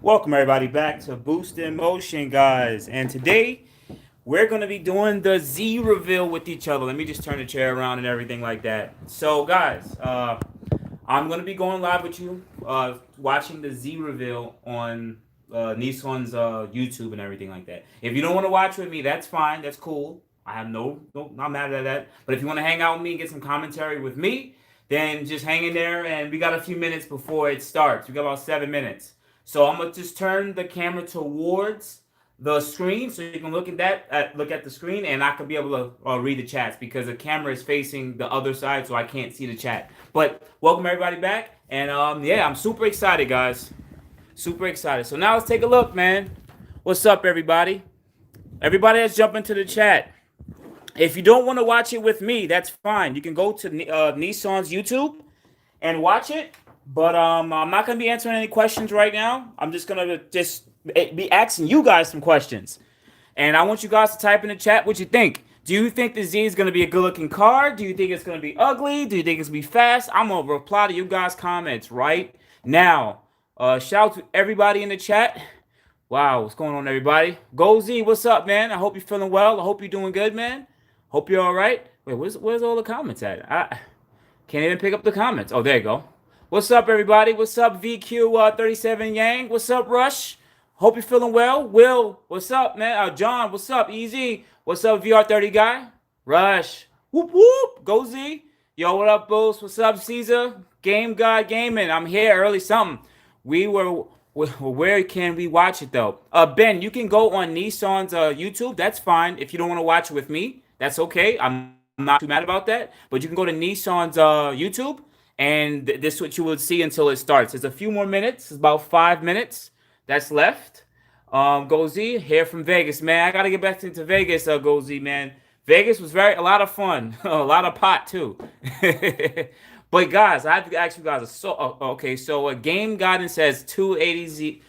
Welcome everybody back to Boost in Motion, guys. And today we're gonna be doing the Z reveal with each other. Let me just turn the chair around and everything like that. So, guys, I'm gonna be going live with you, watching the Z reveal on Nissan's YouTube and everything like that. If you don't want to watch with me, that's fine. That's cool. I have not mad at that. But if you want to hang out with me and get some commentary with me, then just hang in there. And we got a few minutes before it starts. We got about 7 minutes. So I'm gonna just turn the camera towards the screen so you can look at look at the screen, and I can be able to read the chats because the camera is facing the other side, so I can't see the chat. But welcome everybody back, and yeah, I'm super excited, guys. Super excited. So now let's take a look, man. What's up, everybody? Everybody that's jumping into the chat. If you don't want to watch it with me, that's fine. You can go to Nissan's YouTube and watch it. But I'm not gonna be answering any questions right now. I'm just gonna be asking you guys some questions, and I want you guys to type in the chat what you think. Do you think the Z is gonna be a good-looking car? Do you think it's gonna be ugly? Do you think it's gonna be fast? I'm gonna reply to you guys' comments right now. Shout out to everybody in the chat. Wow, what's going on, everybody? Go Z, what's up, man? I hope you're feeling well. I hope you're doing good, man. Hope you're all right. Wait, where's all the comments at? I can't even pick up the comments. Oh, there you go. What's up, everybody? What's up, VQ37 Yang? What's up, Rush? Hope you're feeling well. Will, what's up, man? John, what's up? Easy. What's up, VR30 guy? Rush. Whoop, whoop. Go Z. Yo, what up, Bulls? What's up, Caesar? Game Guy Gaming. I'm here early something. Where can we watch it, though? Ben, you can go on Nissan's YouTube. That's fine. If you don't want to watch it with me, that's okay. I'm not too mad about that. But you can go to Nissan's YouTube. And this is what you will see until it starts. There's a few more minutes. It's about 5 minutes that's left. Go Z, here from Vegas, man. I gotta get back into Vegas, Go Z, man. Vegas was a lot of fun. A lot of pot too. But guys, I have to ask you guys. Okay, so Game Guidance says 280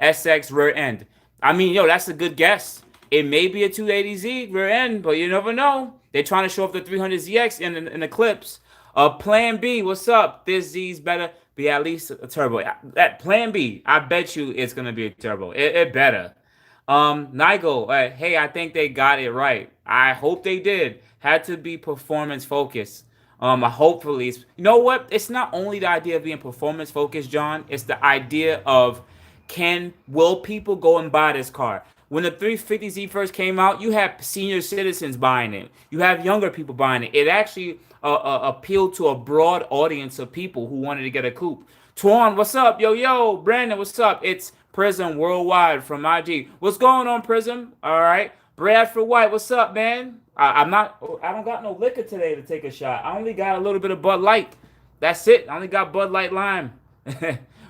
SX rear end. I mean, yo, that's a good guess. It may be a 280Z rear end, but you never know. They're trying to show off the 300ZX in the clips. Plan B, what's up? This Z's better be at least a turbo. That Plan B, I bet you it's gonna be a turbo. It better. Nigel, hey, I think they got it right. I hope they did. Had to be performance focused. Hopefully, you know what? It's not only the idea of being performance focused, John. It's the idea of will people go and buy this car? When the 350Z first came out, you had senior citizens buying it. You have younger people buying it. It actually appealed to a broad audience of people who wanted to get a coupe. Twan, what's up? Yo, Brandon, what's up? It's Prism Worldwide from IG. What's going on, Prism? All right. Bradford White, what's up, man? I don't got no liquor today to take a shot. I only got a little bit of Bud Light. That's it. I only got Bud Light Lime.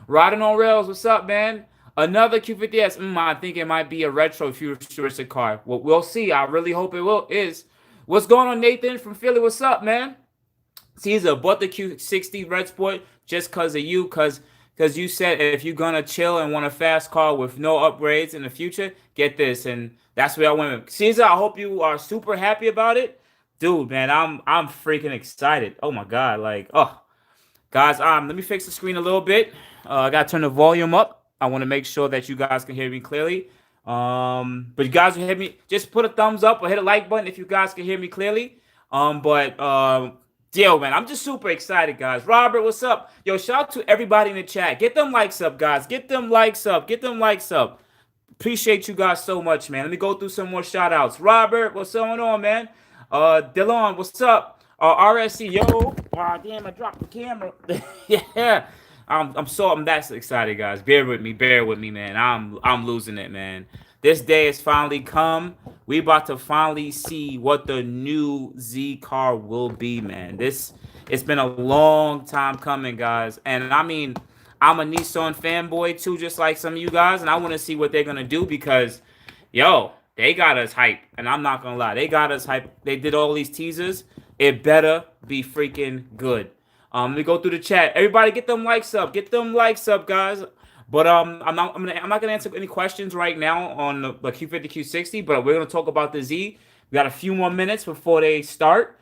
Riding on Rails, what's up, man? Another Q50S. I think it might be a retro futuristic car. Well, we'll see. I really hope it is. What's going on, Nathan from Philly? What's up, man? Caesar bought the Q60 Red Sport just because of you, because you said if you're gonna chill and want a fast car with no upgrades in the future, get this, and that's where I went with. Caesar, I hope you are super happy about it, dude. Man, I'm freaking excited. Oh my god, guys, let me fix the screen a little bit. I gotta turn the volume up. I want to make sure that you guys can hear me clearly. But you guys will hit me. Just put a thumbs up or hit a like button if you guys can hear me clearly. Yo, man, I'm just super excited, guys. Robert, what's up? Yo, shout out to everybody in the chat. Get them likes up, guys. Get them likes up. Get them likes up. Appreciate you guys so much, man. Let me go through some more shout outs. Robert, what's going on, man? Dylan, what's up? RSC, yo. Wow, damn, I dropped the camera. Yeah. I'm that excited, guys. Bear with me, man. I'm losing it, man. This day has finally come. We about to finally see what the new Z car will be, man. It's been a long time coming, guys. And I mean, I'm a Nissan fanboy too, just like some of you guys, and I want to see what they're gonna do because, yo, they got us hyped. And I'm not gonna lie, they got us hyped. They did all these teasers. It better be freaking good. Let me go through the chat. Everybody, get them likes up. Get them likes up, guys. But I'm not gonna answer any questions right now on the Q50, Q60. But we're gonna talk about the Z. We got a few more minutes before they start.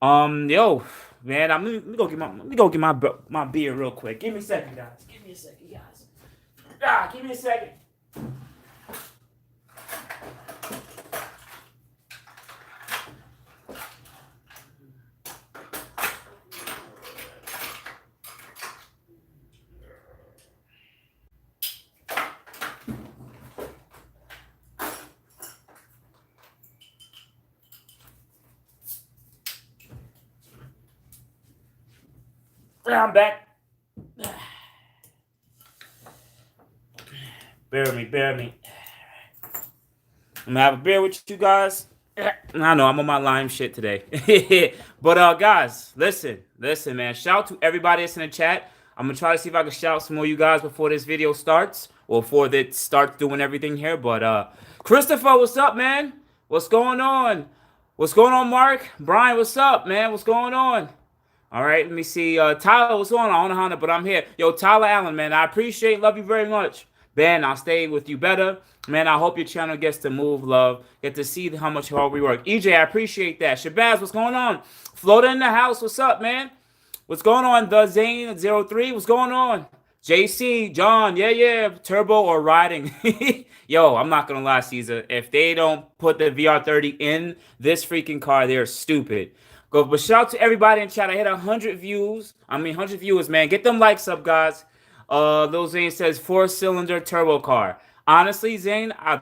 Yo, man, let me go get my beer real quick. Give me a second, guys. Give me a second, guys. Give me a second. I'm back. Bear with me, bear with me. I'm gonna have a beer with you guys. I know I'm on my lime shit today. But guys, listen, man. Shout out to everybody that's in the chat. I'm gonna try to see if I can shout out some more of you guys before this video starts, or before it starts doing everything here. But Christopher, what's up, man? What's going on? What's going on, Mark? Brian, what's up, man? What's going on? All right, let me see. Tyler, what's going on? I don't know how, but I'm here. Yo, Tyler Allen, man, I appreciate, love you very much. Ben, I'll stay with you better. Man, I hope your channel gets to move, love. Get to see how much hard we work. EJ, I appreciate that. Shabazz, what's going on? Florida in the house, what's up, man? What's going on? The Zane03, what's going on? JC, John, yeah. Turbo or riding? Yo, I'm not going to lie, Caesar. If they don't put the VR30 in this freaking car, they're stupid. But shout out to everybody in chat. I hit 100 views. 100 viewers, man. Get them likes up, guys. Lil Zane says 4-cylinder turbo car. Honestly, Zane, I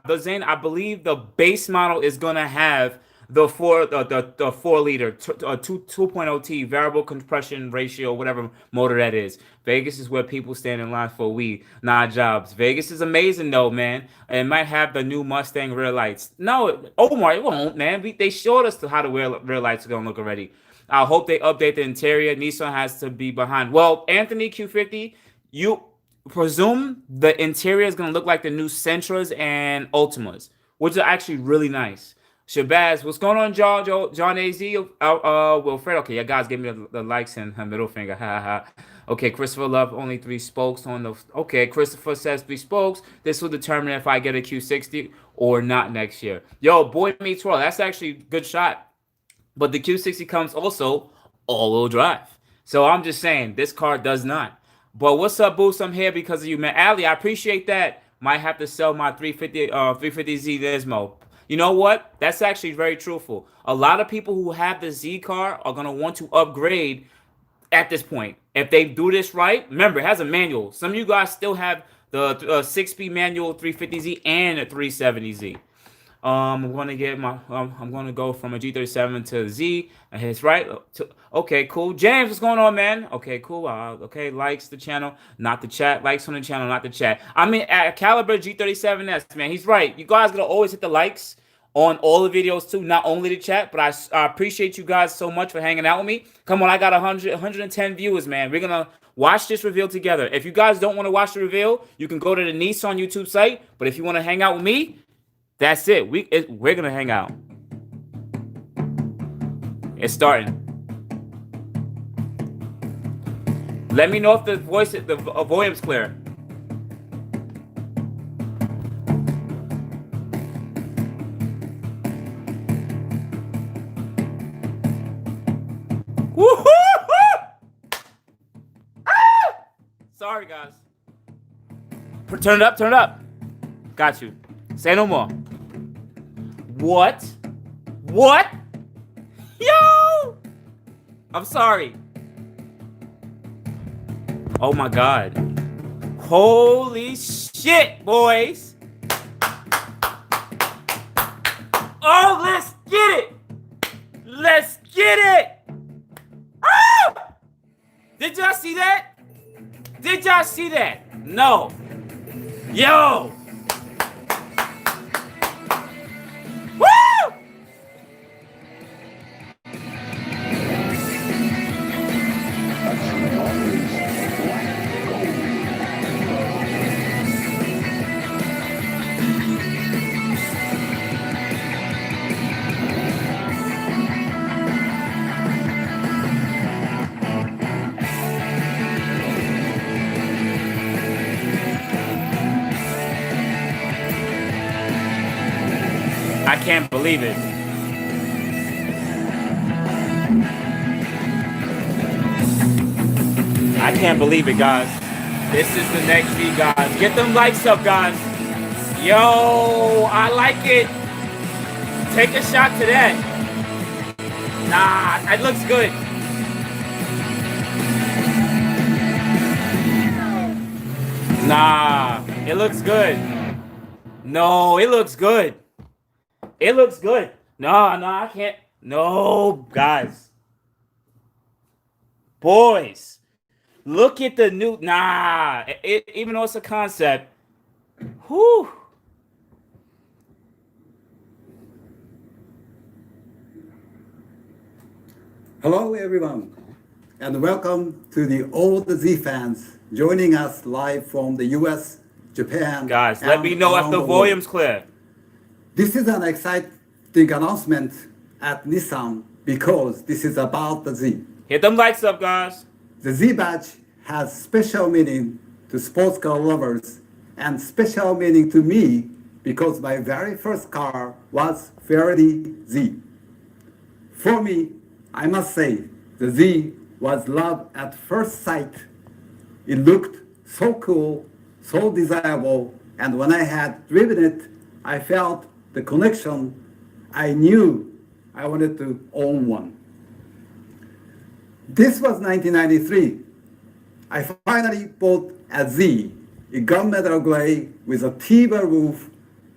believe the base model is gonna have the 4-liter 2.0T variable compression ratio, whatever motor that is. Vegas is where people stand in line for weed, not jobs. Vegas is amazing though, man. It might have the new Mustang rear lights. No, Omar, it won't, man. They showed us how the rear lights are gonna look already. I hope they update the interior. Nissan has to be behind. Well, Anthony Q50, you presume the interior is gonna look like the new Sentras and Ultimas, which are actually really nice. Shabazz, what's going on, John AZ? Wilfred, okay, you guys give me the likes and her middle finger. Okay, Christopher Love, only 3 spokes on the... Okay, Christopher says 3 spokes. This will determine if I get a Q60 or not next year. Yo, boy meets world. That's actually a good shot. But the Q60 comes also all-wheel drive. So I'm just saying, this car does not. But what's up, Boost? I'm here because of you, man. Ali, I appreciate that. Might have to sell my 350Z Nismo. You know what? That's actually very truthful. A lot of people who have the Z car are going to want to upgrade at this point. If they do this right, remember, it has a manual. Some of you guys still have the 6-speed manual 350Z and a 370Z. I'm going to go from a G37 to Z. It's right. Okay, cool. James, what's going on, man? Okay, cool. Okay, likes the channel, not the chat. Likes on the channel, not the chat. At Caliber G37S, man. He's right. You guys going to always hit the likes on all the videos too, not only the chat, but I appreciate you guys so much for hanging out with me. Come on, I got 110 viewers, man. We're going to watch this reveal together. If you guys don't want to watch the reveal, you can go to the Nissan YouTube site. But if you want to hang out with me, that's it. We're going to hang out. It's starting. Let me know if the volume's clear. Sorry, guys. Turn it up. Got you. Say no more. What? Yo! I'm sorry. Oh my God. Holy shit, boys. Oh, let's get it. Let's get it. Oh! Did y'all see that? Did y'all see that? No. Yo. Woo! I can't believe it. I can't believe it, guys. This is the next V, guys. Get them likes up, guys. Yo, I like it. Take a shot to that. Nah, it looks good. Nah, it looks good. No, it looks good. It looks good. No, I can't. No, guys. Boys, look at the new. Nah, even though it's a concept. Whew. Hello, everyone, and welcome to the All the Z fans joining us live from the US, Japan. Guys, let me know if the volume's clear. This is an exciting announcement at Nissan because this is about the Z. Hit them likes up, guys. The Z badge has special meaning to sports car lovers and special meaning to me because my very first car was Ferrari Z. For me, I must say, the Z was love at first sight. It looked so cool, so desirable, and when I had driven it, I felt the connection. I knew I wanted to own one. This was 1993. I finally bought a Z, a gunmetal gray with a T-bar roof,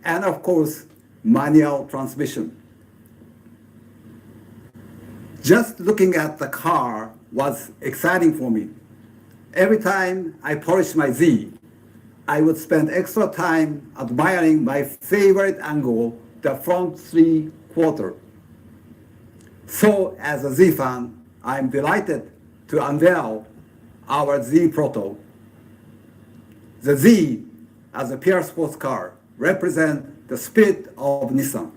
and of course, manual transmission. Just looking at the car was exciting for me. Every time I polished my Z, I would spend extra time admiring my favorite angle, the front 3/4. So as a Z fan, I'm delighted to unveil our Z Proto. The Z, as a pure sports car, represents the spirit of Nissan.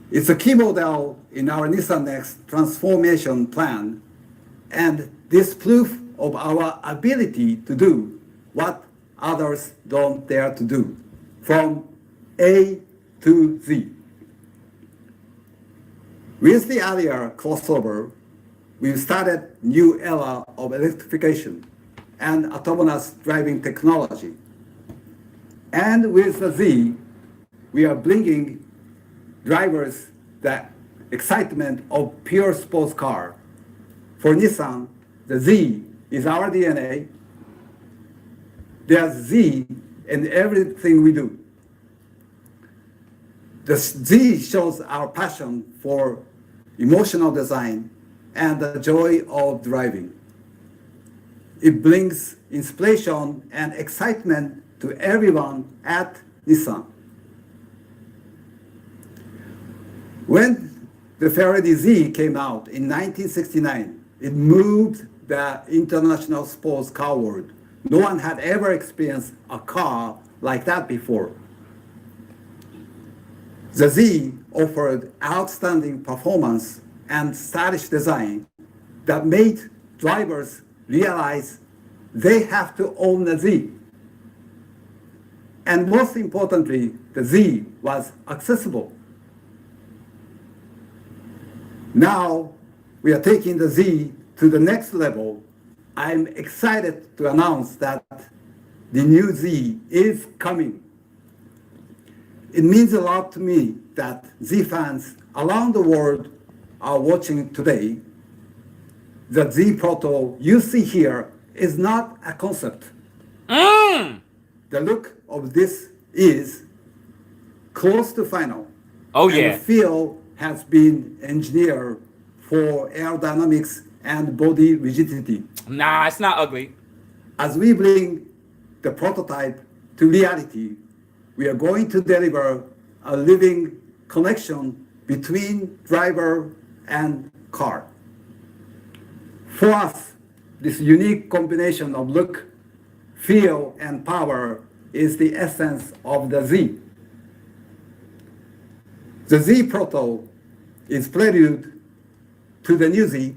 It's a key model in our Nissan Next transformation plan, and this proof of our ability to do what others don't dare to do, from A to Z. With the earlier crossover, we started new era of electrification and autonomous driving technology. And with the Z, we are bringing drivers the excitement of pure sports car. For Nissan, the Z is our DNA. There's Z in everything we do. The Z shows our passion for emotional design and the joy of driving. It brings inspiration and excitement to everyone at Nissan. When the Ferrari Z came out in 1969, it moved the international sports car world. No one had ever experienced a car like that before. The Z offered outstanding performance and stylish design that made drivers realize they have to own the Z. And most importantly, the Z was accessible. Now we are taking the Z to the next level. I'm excited to announce that the new Z is coming. It means a lot to me that Z fans around the world are watching today. The Z Proto you see here is not a concept. The look of this is close to final. Oh, and yeah. the feel has been engineered for aerodynamics and body rigidity. Nah, it's not ugly. As we bring the prototype to reality, we are going to deliver a living connection between driver and car. For us, this unique combination of look, feel, and power is the essence of the Z. The Z Proto is prelude to the new Z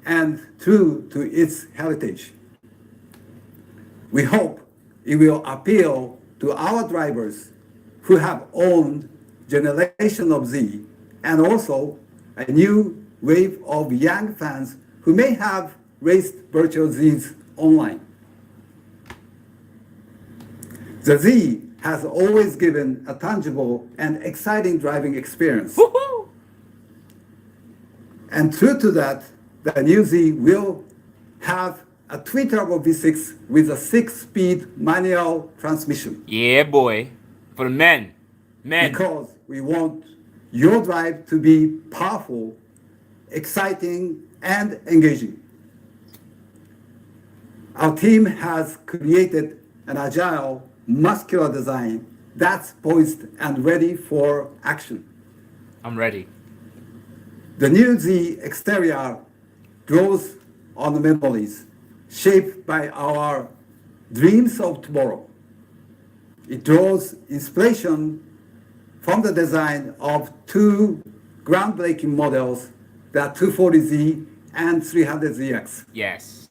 and true to its heritage. We hope it will appeal to our drivers who have owned generation of Z and also a new wave of young fans who may have raced virtual Zs online. The Z has always given a tangible and exciting driving experience. Woohoo! And true to that, the new Z will have a twin-turbo V6 with a 6-speed manual transmission. Yeah, boy. For the men. Men. Because we want your drive to be powerful, exciting, and engaging. Our team has created an agile, muscular design that's poised and ready for action. I'm ready. The new Z exterior draws on the memories shaped by our dreams of tomorrow. It draws inspiration from the design of two groundbreaking models, the 240Z and 300ZX. Yes.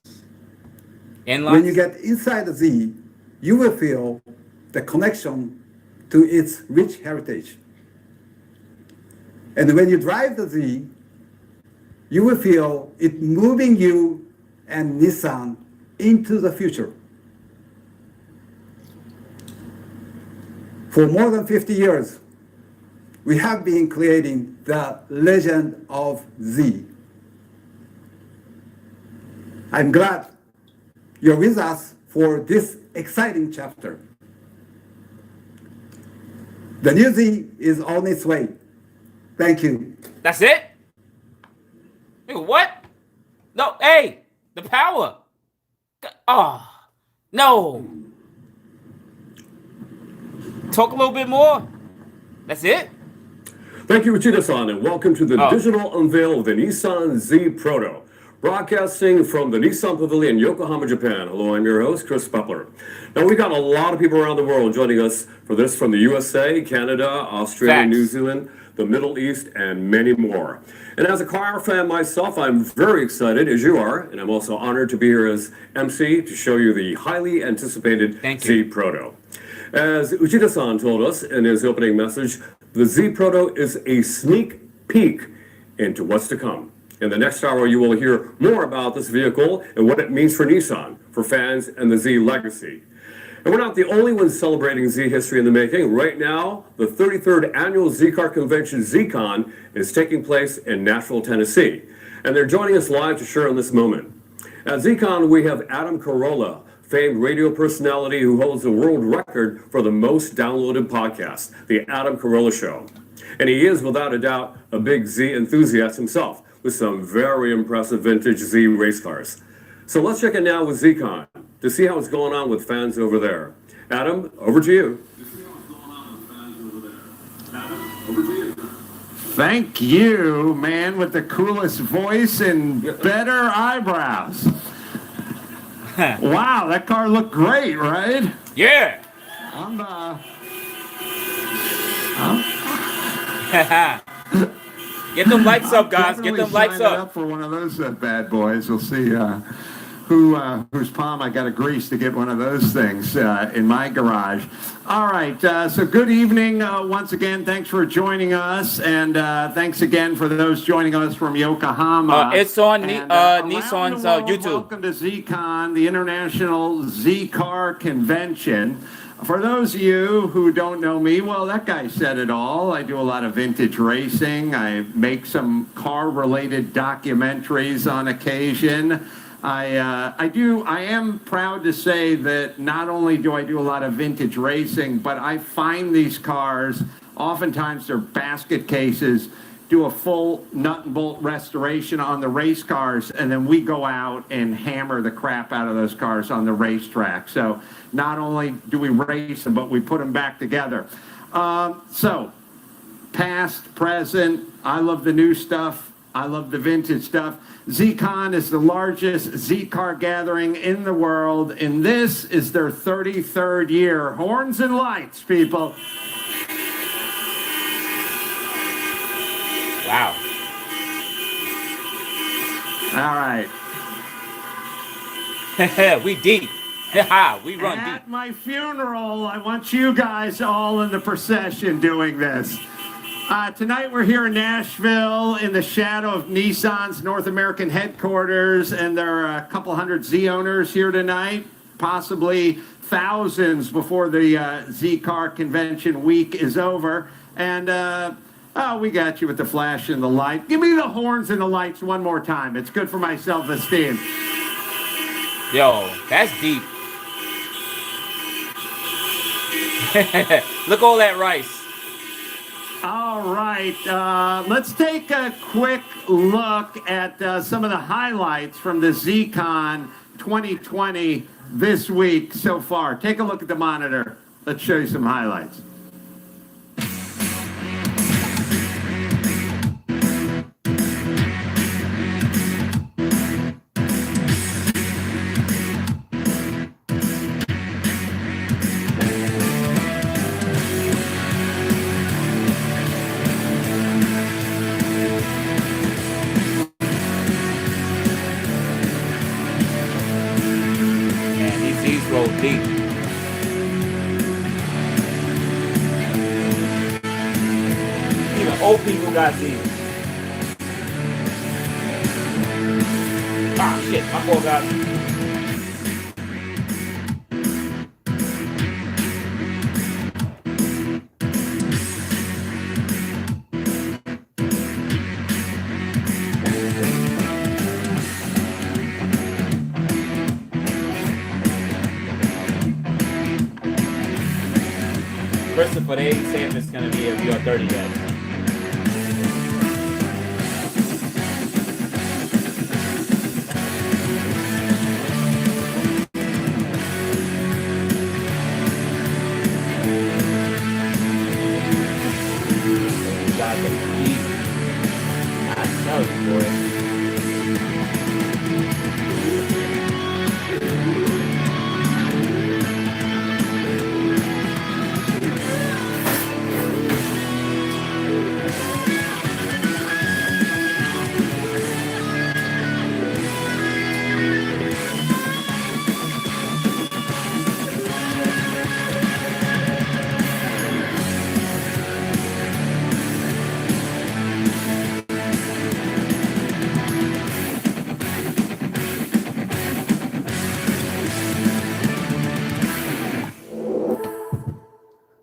When you get inside the Z, you will feel the connection to its rich heritage. And when you drive the Z, you will feel it moving you and Nissan into the future. For more than 50 years, we have been creating the legend of Z. I'm glad you're with us for this exciting chapter. The new Z is on its way. Thank you. That's it? Hey, what? No, hey, the power. Oh, no. Talk a little bit more. That's it? Thank you, Uchida-san, and welcome to the digital unveil of the Nissan Z Proto. Broadcasting from the Nissan Pavilion, Yokohama, Japan. Hello, I'm your host, Chris Butler. Now, we've got a lot of people around the world joining us for this from the USA, Canada, Australia, Facts. New Zealand, the Middle East, and many more. And as a car fan myself, I'm very excited, as you are, and I'm also honored to be here as MC to show you the highly anticipated Z Proto. As Uchida-san told us in his opening message, the Z Proto is a sneak peek into what's to come. In the next hour, you will hear more about this vehicle and what it means for Nissan, for fans, and the Z legacy. And we're not the only ones celebrating Z history in the making. Right now, the 33rd annual Z car convention, ZCON, is taking place in Nashville, Tennessee. And they're joining us live to share in this moment. At ZCON, we have Adam Carolla, famed radio personality who holds the world record for the most downloaded podcast, The Adam Carolla Show. And he is, without a doubt, a big Z enthusiast himself, with some very impressive vintage Z race cars. So let's check in now with ZCON to see how it's going on with fans over there. Adam, over to you. Thank you, man, with the coolest voice and better eyebrows. Wow, that car looked great, right? Yeah. Get them lights up, guys. Get them lights up. For one of those bad boys. We'll see whose palm I got to grease to get one of those things in my garage. All right, so good evening once again. Thanks for joining us, and thanks again for those joining us from Yokohama. It's on Nissan's YouTube. Welcome to ZCON, the International Z Car Convention. For those of you who don't know me, well, that guy said it all. I do a lot of vintage racing. I make some car-related documentaries on occasion. I am proud to say that not only do I do a lot of vintage racing, but I find these cars, oftentimes they're basket cases, do a full nut and bolt restoration on the race cars, and then we go out and hammer the crap out of those cars on the racetrack. So not only do we race them, but we put them back together. So past, present, I love the new stuff. I love the vintage stuff. ZCON is the largest Z car gathering in the world, and this is their 33rd year. Horns and lights, people. Wow. All right. We deep. We run deep. At my funeral, I want you guys all in the procession doing this. Tonight we're here in Nashville in the shadow of Nissan's North American headquarters, and there are a couple hundred Z owners here tonight, possibly thousands before the Z Car Convention week is over. And we got you with the flash and the light. Give me the horns and the lights one more time. It's good for my self-esteem. Yo, that's deep. Look all that rice. All right, let's take a quick look at some of the highlights from the ZCON 2020 this week so far. Take a look at the monitor. Let's show you some highlights. Roll deep. Even old people got these. Ah, shit, my poor guy. Christopher, they ain't saying it's gonna be a VR30 yet. Got the beat. I tell you, boy.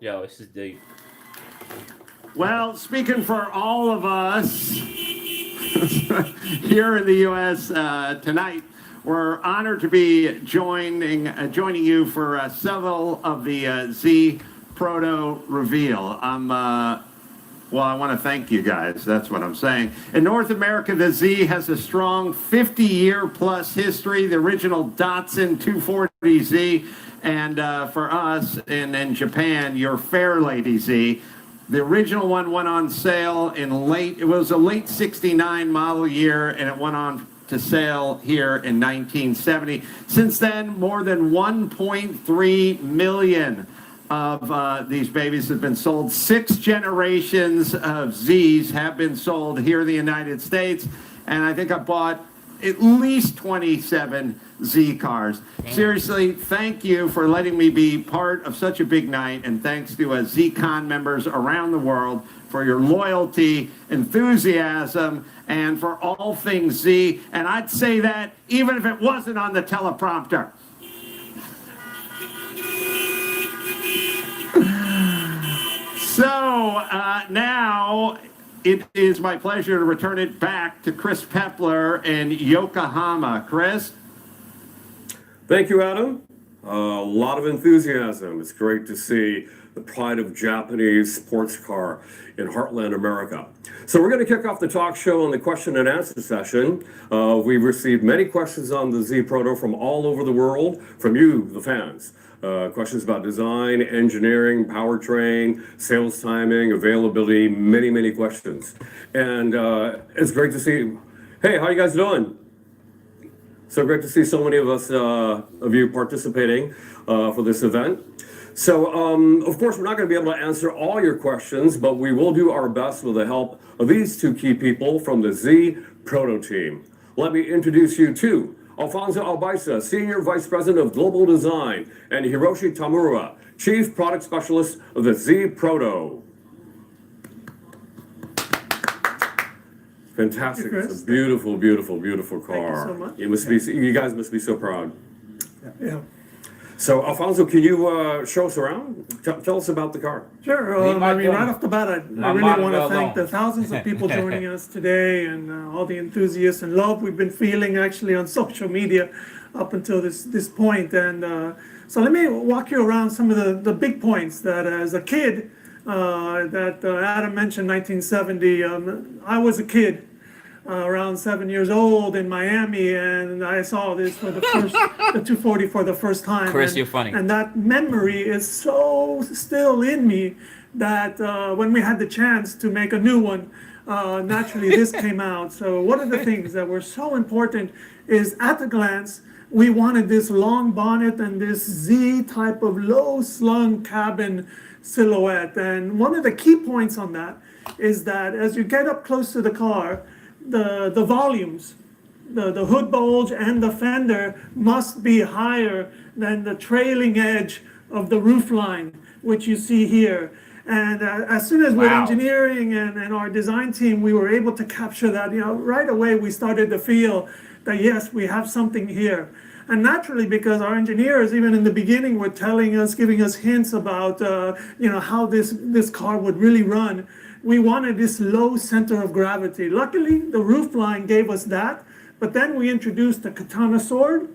Yo, this is deep. Well, speaking for all of us here in the U.S. Tonight, we're honored to be joining you for several of the Z Proto reveal. Well, I want to thank you guys. That's what I'm saying. In North America, the Z has a strong 50-year-plus history. The original Datsun 240Z. And for us in Japan, your Fair Lady Z. The original one went on sale it was a late 69 model year, and it went on to sale here in 1970. Since then, more than 1.3 million of these babies have been sold. 6 generations of Zs have been sold here in the United States, and I think I bought at least 27 Z cars. Damn. Seriously, thank you for letting me be part of such a big night, and thanks to ZCON members around the world for your loyalty, enthusiasm, and for all things Z. And I'd say that even if it wasn't on the teleprompter. So now it is my pleasure to return it back to Chris Pepler in Yokohama. Chris? Thank you, Adam. A lot of enthusiasm. It's great to see the pride of Japanese sports car in Heartland, America. So we're going to kick off the talk show on the question and answer session. We've received many questions on the Z Proto from all over the world, from you, the fans. Questions about design, engineering, powertrain, sales timing, availability, many, many questions. And it's great to see. Hey, how you guys doing? So great to see so many of us, of you participating for this event. So, of course, we're not going to be able to answer all your questions, but we will do our best with the help of these two key people from the Z Proto team. Let me introduce you to Alfonso Albaisa, Senior Vice President of Global Design, and Hiroshi Tamura, Chief Product Specialist of the Z Proto. Fantastic. Chris. It's a beautiful, beautiful, beautiful car. you so much. You guys must be so proud. Yeah. So, Alfonso, can you show us around? Tell us about the car. Sure. Leave my I mean, gun. right off the bat, I My really motto want to alone. thank the thousands of people joining us today and all the enthusiasts and love we've been feeling actually on social media up until this point. And so let me walk you around some of the big points that as a kid, that Adam mentioned 1970, I was a kid. Around 7 years old in Miami, and I saw this for the first, the 240 for the first time. Chris, and, you're funny. And that memory is so still in me that when we had the chance to make a new one, naturally this came out. So one of the things that were so important is at a glance, we wanted this long bonnet and this Z type of low slung cabin silhouette. And one of the key points on that is that as you get up close to the car, the volumes, the hood bulge and the fender must be higher than the trailing edge of the roof line, which you see here. And as soon as with Wow. engineering and our design team, we were able to capture that, right away we started to feel that yes, we have something here. And naturally, because our engineers, even in the beginning, were telling us, giving us hints about, how this car would really run, we wanted this low center of gravity. Luckily, the roof line gave us that, but then we introduced the katana sword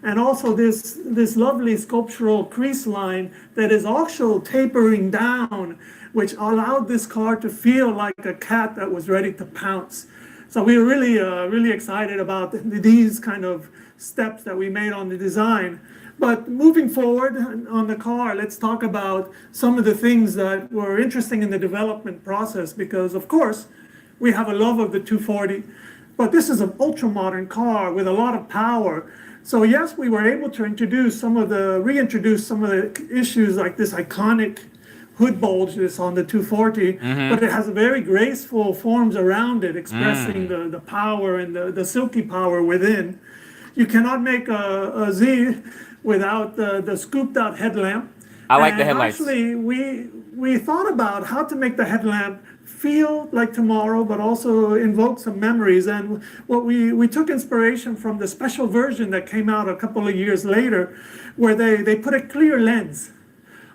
and also this lovely sculptural crease line that is also tapering down, which allowed this car to feel like a cat that was ready to pounce. So we were really excited about these kind of steps that we made on the design. But moving forward on the car, let's talk about some of the things that were interesting in the development process, because of course, we have a love of the 240, but this is an ultra-modern car with a lot of power. So yes, we were able to reintroduce some of the issues like this iconic hood bulge that's on the 240, but it has very graceful forms around it, expressing the power and the silky power within. You cannot make a Z without the scooped out headlamp. I like the And headlights. Actually, we thought about how to make the headlamp feel like tomorrow, but also invoke some memories. And what we took inspiration from the special version that came out a couple of years later, where they put a clear lens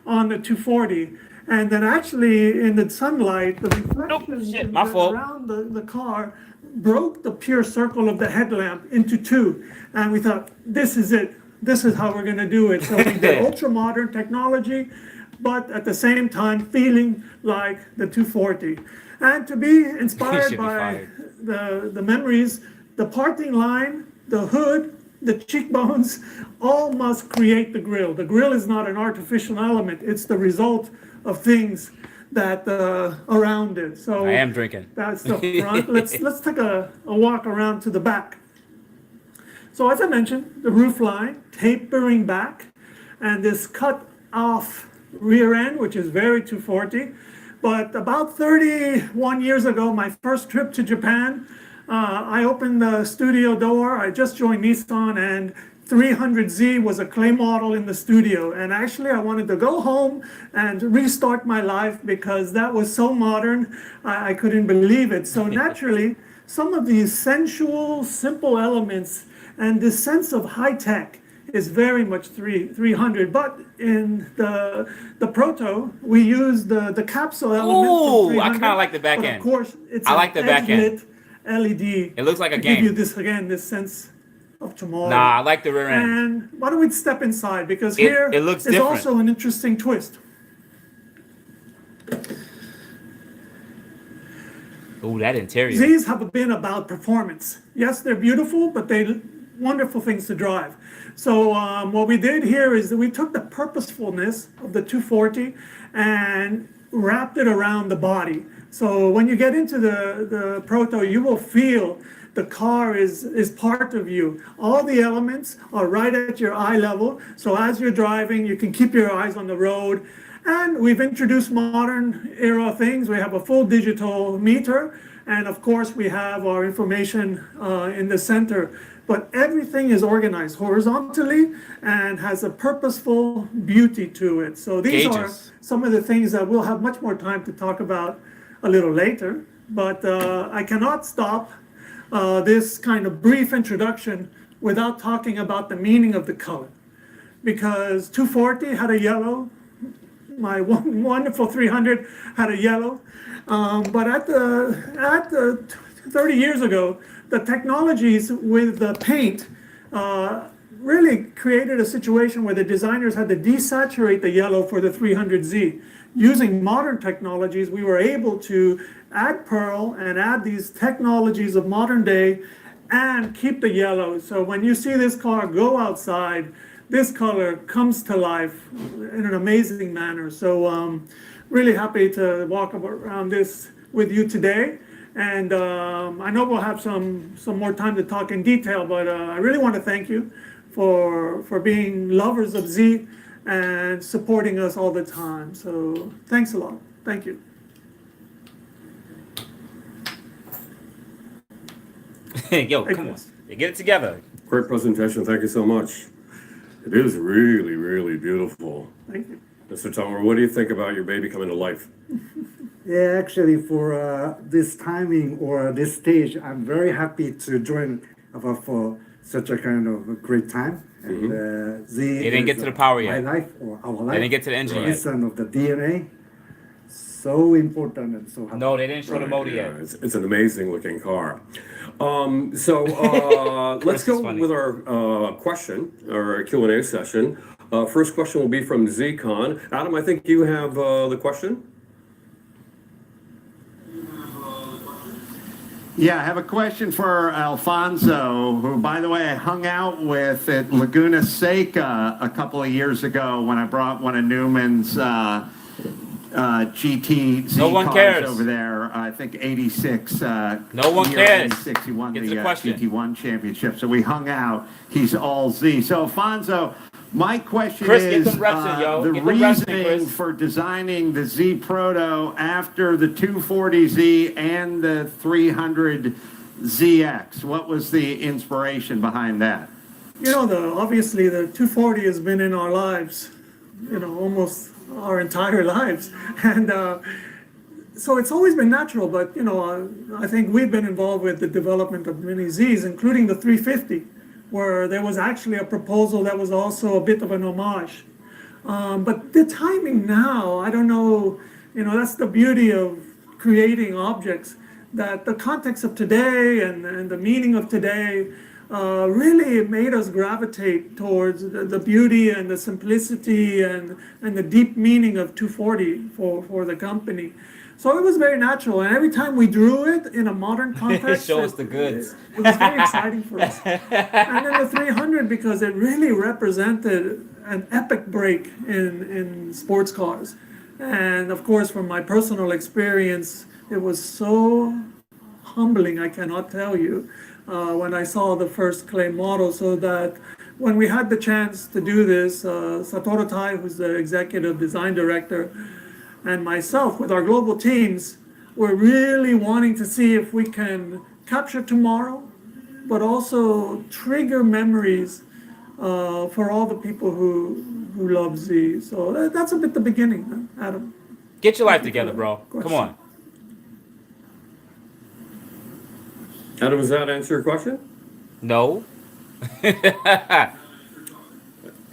on the 240. And then actually in the sunlight, the reflection my fault. around the car broke the pure circle of the headlamp into two. And we thought, this is it. This is how we're going to do it. So we did ultra modern technology, but at the same time feeling like the 240. And to be inspired should be by fired. the memories, the parting line, the hood, the cheekbones, all must create the grill. The grill is not an artificial element. It's the result of things that around it. So I am drinking. that's the front. Let's take a walk around to the back. So as I mentioned, the roof line tapering back, and this cut off rear end, which is very 240. But about 31 years ago, my first trip to Japan, I opened the studio door. I just joined Nissan, and 300Z was a clay model in the studio. And actually, I wanted to go home and restart my life because that was so modern, I couldn't believe it. So naturally, some of these sensual, simple elements and this sense of high tech is very much 300. But in the Proto, we use the capsule element. Ooh, from I 300, kinda like the back but end. Of course, it's I like the back end. edge-lit LED. It looks like a to game. give you this sense of tomorrow. Nah, I like the rear end. And why don't we step inside, because It- here it looks is different. also an interesting twist. Ooh, that interior. These have been about performance. Yes, they're beautiful, but they're wonderful things to drive. So what we did here is that we took the purposefulness of the 240 and wrapped it around the body. So when you get into the Proto, you will feel the car is part of you. All the elements are right at your eye level. So as you're driving, you can keep your eyes on the road. And we've introduced modern era things. We have a full digital meter. And of course, we have our information in the center. But everything is organized horizontally and has a purposeful beauty to it. So these are Gauges. some of the things that we'll have much more time to talk about a little later. but I cannot stop this kind of brief introduction without talking about the meaning of the color. Because 240 had a yellow, my wonderful 300 had a yellow, but at the 30 years ago, the technologies with the paint really created a situation where the designers had to desaturate the yellow for the 300Z. Using modern technologies, we were able to add pearl and add these technologies of modern day and keep the yellow. So when you see this car go outside, this color comes to life in an amazing manner. So really happy to walk around this with you today. And I know we'll have some more time to talk in detail, but I really want to thank you for being lovers of Z and supporting us all the time. So thanks a lot. Thank you. Yo, come on. Get it together. Great presentation. Thank you so much. It is really, really beautiful. Thank you. Mr. Tomer, what do you think about your baby coming to life? Yeah, actually, for this timing or this stage, I'm very happy to join for such a kind of a great time. And They didn't get to the power my yet. life or our life. They didn't get to the engine yet. Listen of the DNA, so important and so happy. No, they didn't show the motor Yeah, yet. it's an amazing looking car. Let's go with our question, or Q&A session. First question will be from ZCON. Adam, I think you have the question. Yeah, I have a question for Alfonso, who, by the way, I hung out with at Laguna Seca a couple of years ago when I brought one of Newman's GT Z No one cars cares. over there. I think 86. No one year cares. 86, he won Get to the the question. GT1 championship. So we hung out. He's all Z. So Alfonso, my question Chris, get is them reps in, yo. the Get them reps in, reasoning Chris. for designing the Z Proto after the 240Z and the 300ZX. What was the inspiration behind that? You know, obviously the 240 has been in our lives, you know, almost our entire lives. And so it's always been natural, but, you know, I think we've been involved with the development of many Zs, including the 350, where there was actually a proposal that was also a bit of an homage. But the timing now, I don't know, you know, that's the beauty of creating objects, that the context of today and the meaning of today really made us gravitate towards the beauty and the simplicity and the deep meaning of 240 for the company. So it was very natural, and every time we drew it in a modern context, Show us the goods. It was very exciting for us. And then the 300, because it really represented an epic break in sports cars. And of course, from my personal experience, it was so humbling, I cannot tell you, when I saw the first clay model. So that when we had the chance to do this, Satoru Tai, who's the executive design director, and myself with our global teams, we're really wanting to see if we can capture tomorrow, but also trigger memories for all the people who love Z. So that's a bit the beginning, Adam. Get your life together, bro. Come on. Adam, does that answer your question? No.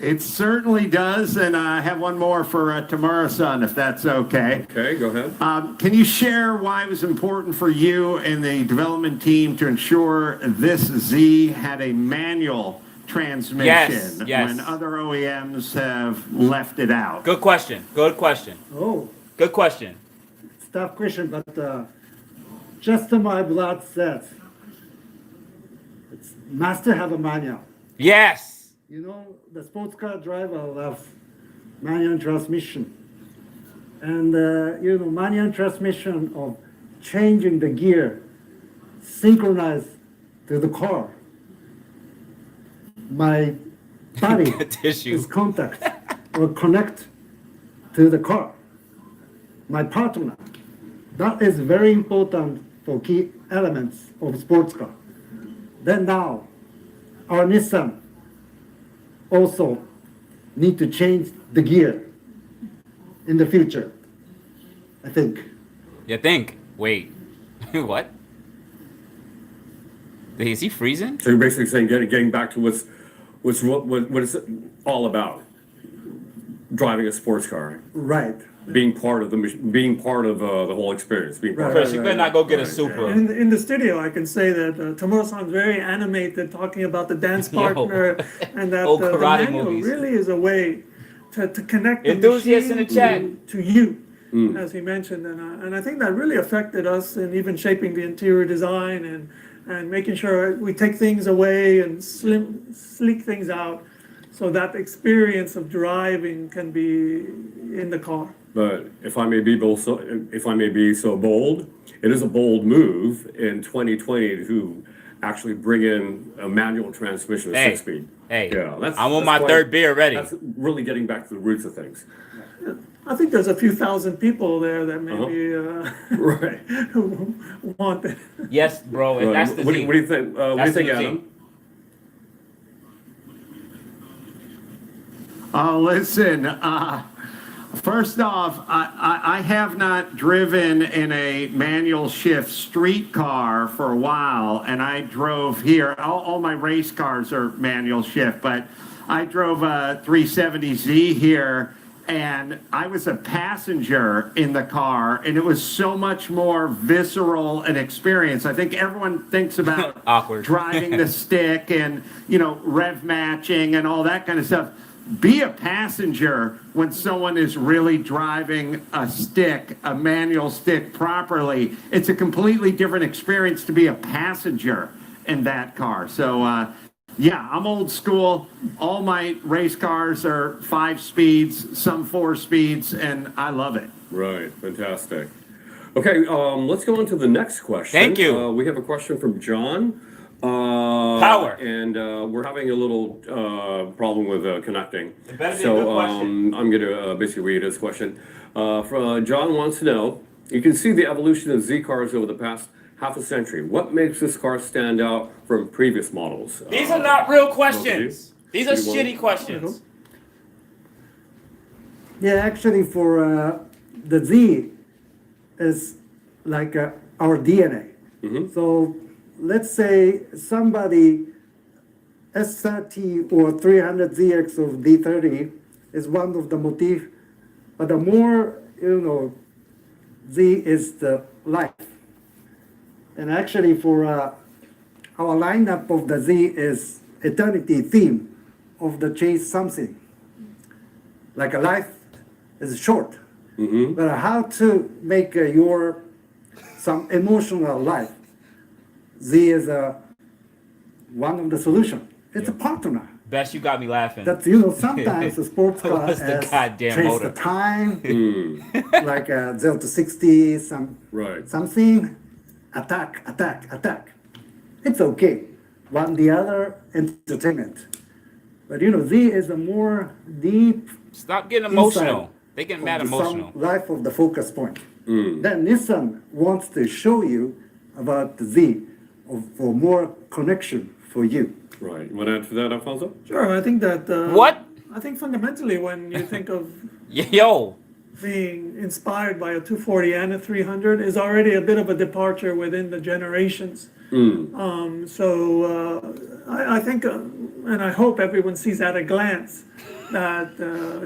It certainly does, and I have one more for Tamura-san, if that's okay. Okay, go ahead. Can you share why it was important for you and the development team to ensure this Z had a manual transmission Yes. when other OEMs have left it out? Good question. Good question. Oh, Good question. it's a tough question, but just my blood says it's must have a manual. Yes. You know, the sports car driver loves manual transmission. And, you know, manual transmission of changing the gear synchronized to the car. My body Tissue. is contact or connect to the car. My partner. That is very important for key elements of sports car. Then now, our Nissan also need to change the gear in the future, I think. You think? Wait. What? Is he freezing? So you're basically saying getting back to what it's all about, driving a sports car, Right. being part of the whole experience, being part Right. Chris, you better not go get a Supra. In the studio, I can say that Tomura-san's very animated, talking about the dance partner, and that Old the karate manual movies. really is a way to connect the Enthusiasts in the machine chat. to you, as he mentioned, and I think that really affected us in even shaping the interior design and making sure we take things away and sleek things out, so that experience of driving can be in the car. But if I may be so bold, it is a bold move in 2020 to actually bring in a manual transmission of Hey, 6-speed. hey, Yeah, I'm on my third beer already. That's really getting back to the roots of things. I think there's a few thousand people there that maybe Right. want it. Yes, bro. Right. That's the What Z. do you think? What do you That's think, the Z. Adam? Listen, first off, I have not driven in a manual shift street car for a while, and I drove here. All my race cars are manual shift, but I drove a 370Z here, and I was a passenger in the car, and it was so much more visceral an experience. I think everyone thinks about Awkward. driving the stick and, rev matching and all that kind of stuff. Be a passenger when someone is really driving a stick, a manual stick properly. It's a completely different experience to be a passenger in that car. So, yeah, I'm old school. All my race cars are 5 speeds, some 4 speeds, and I love it. Right, fantastic. Okay, let's go on to the next question. Thank you. We have a question from John. Power. And we're having a little problem with connecting. It better be a So good question. I'm going to basically read his question. John wants to know, you can see the evolution of Z cars over the past half a century. What makes this car stand out from previous models? These are not real questions. These are You want- shitty questions. Yeah, actually, for the Z is like our DNA. So let's say somebody S30 or 300ZX of D30 is one of the motif, but the more, Z is the life. And actually for our lineup of the Z is eternity theme of the chase something. Like a life is short, but how to make your some emotional life. Z is one of the solution. It's a partner. Best, you got me laughing. That sometimes a sports car What's the has goddamn trace motor? the time, like 0 to 60, Right. something, attack. It's okay. One the other, entertainment. But Z is a more deep Stop getting emotional. inside They get of mad the emotional. some life of the focus point. Then Nissan wants to show you about the Z for more connection for you. Right. You want to add to that, Alfonso? Sure, I think that. What? I think fundamentally, when you think of Yo. being inspired by a 240 and a 300, is already a bit of a departure within the generations. I think, and I hope everyone sees at a glance that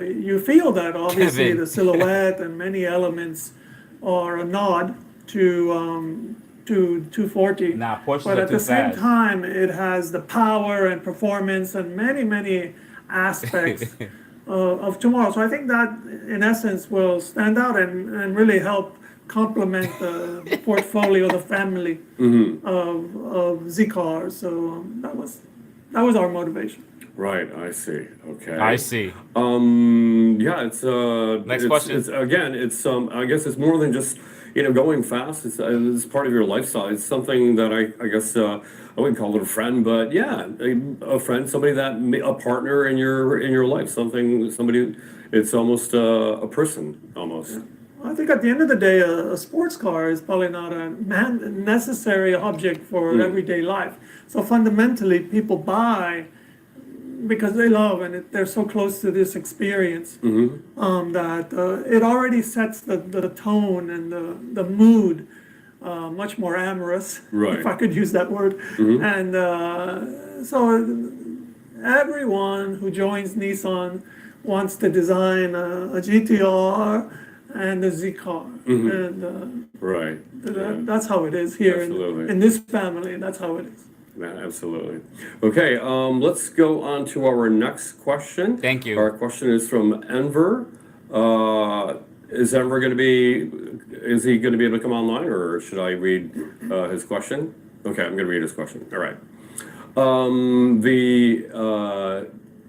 you feel that obviously Kevin. the silhouette and many elements are a nod to 240. Nah, Porsches But are at too the same fast. time, it has the power and performance and many aspects of tomorrow. So I think that in essence will stand out and really help complement the portfolio, the family of Z cars. So that was our motivation. Right, I see. Okay. I see. Yeah, it's Next question. It's again, it's I guess it's more than just going fast. It's part of your lifestyle. It's something that I guess I wouldn't call it a friend, but yeah, a friend, somebody a partner in your life. Somebody. It's almost a person almost. I think at the end of the day, a sports car is probably not a necessary object for everyday life. So fundamentally, people buy because they love and they're so close to this experience that it already sets the tone and the mood much more amorous, Right. if I could use that word. And so everyone who joins Nissan wants to design a GTR and a Z car. And Right. that's how it is here Absolutely. in this family. That's how it is. Yeah, absolutely. Okay, let's go on to our next question. Thank you. Our question is from Enver. Is Enver going to be, is he going to be able to come online, or should I read his question? Okay, I'm going to read his question. All right.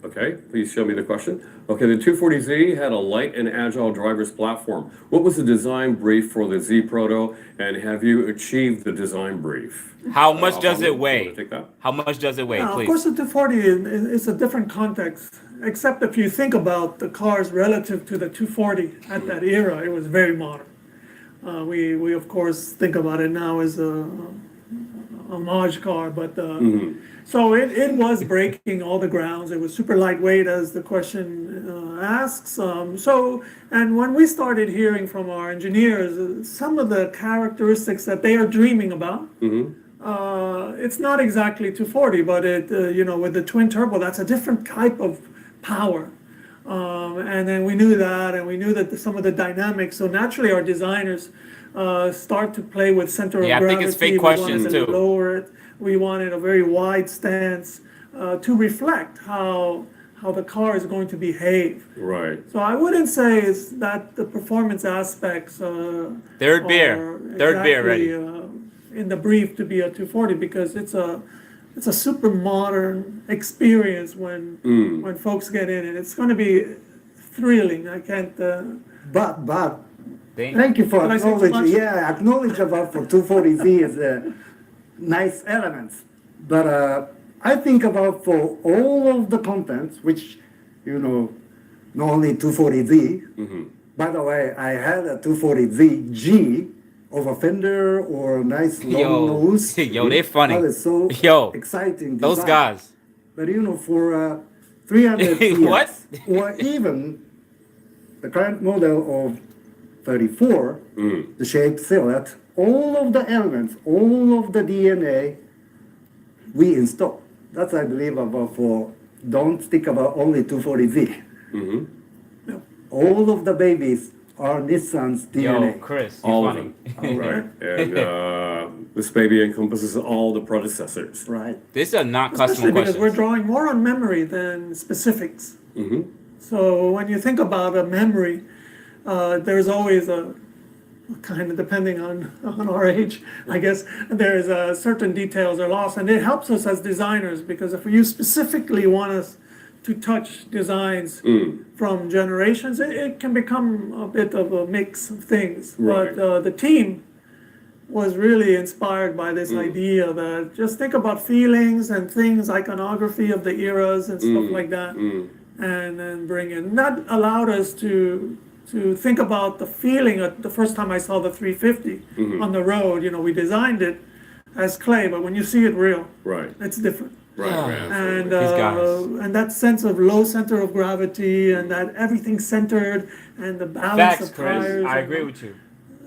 Okay, please show me the question. Okay, the 240Z had a light and agile driver's platform. What was the design brief for the Z Proto, and have you achieved the design brief? How much does it You weigh? wanna take that? How much does it weigh, Now, of please? course, the 240 is a different context, except if you think about the cars relative to the 240 at that era, it was very modern. We of course think about it now as a homage car, but so it was breaking all the grounds. It was super lightweight, as the question asks. So, and when we started hearing from our engineers, some of the characteristics that they are dreaming about, it's not exactly 240, but it, with the twin turbo, that's a different type of power. And then we knew that, and we knew that some of the dynamics. So naturally, our designers start to play with center of Yeah, I gravity. think it's fake We questions, wanted to too. lower it. We wanted a very wide stance to reflect how the car is going to behave. Right. So I wouldn't say is that the performance aspects. Third beer. are Third beer ready. In the brief to be a 240, because it's a super modern experience when folks get in it. It's going to be thrilling. I can't. But Thank thank you for Did I say too acknowledging. much? Yeah, acknowledge about for 240Z is nice elements. But I think about for all of the contents, which not only 240Z. By the way, I had a 240Z G over fender or nice long nose. Yo, they're funny. That is so Yo, exciting. those design. guys. But for 300 CS, What? or even the current model of 34, the shape silhouette, all of the elements, all of the DNA, we install. That's, I believe, about for, don't think about only 240Z. All of the babies are Nissan's DNA. Yo, Chris, you're All of funny. them. Right. And this baby encompasses all the predecessors. Right. These are not Especially customer because we're questions. drawing more on memory than specifics. So when you think about a memory, there's always a kind of, depending on our age, I guess, there's certain details are lost. And it helps us as designers, because if you specifically want us to touch designs from generations, it can become a bit of a mix of things. Right. But the team was really inspired by this idea that just think about feelings and things, iconography of the eras and stuff like that, and then bring in. And that allowed us to think about the feeling. The first time I saw the 350 on the road, we designed it as clay, but when you see it real, Right. it's different. Right. And absolutely. and that sense of low center of gravity, and that everything's centered, and the balance Facts, of Chris. tires. I agree with you.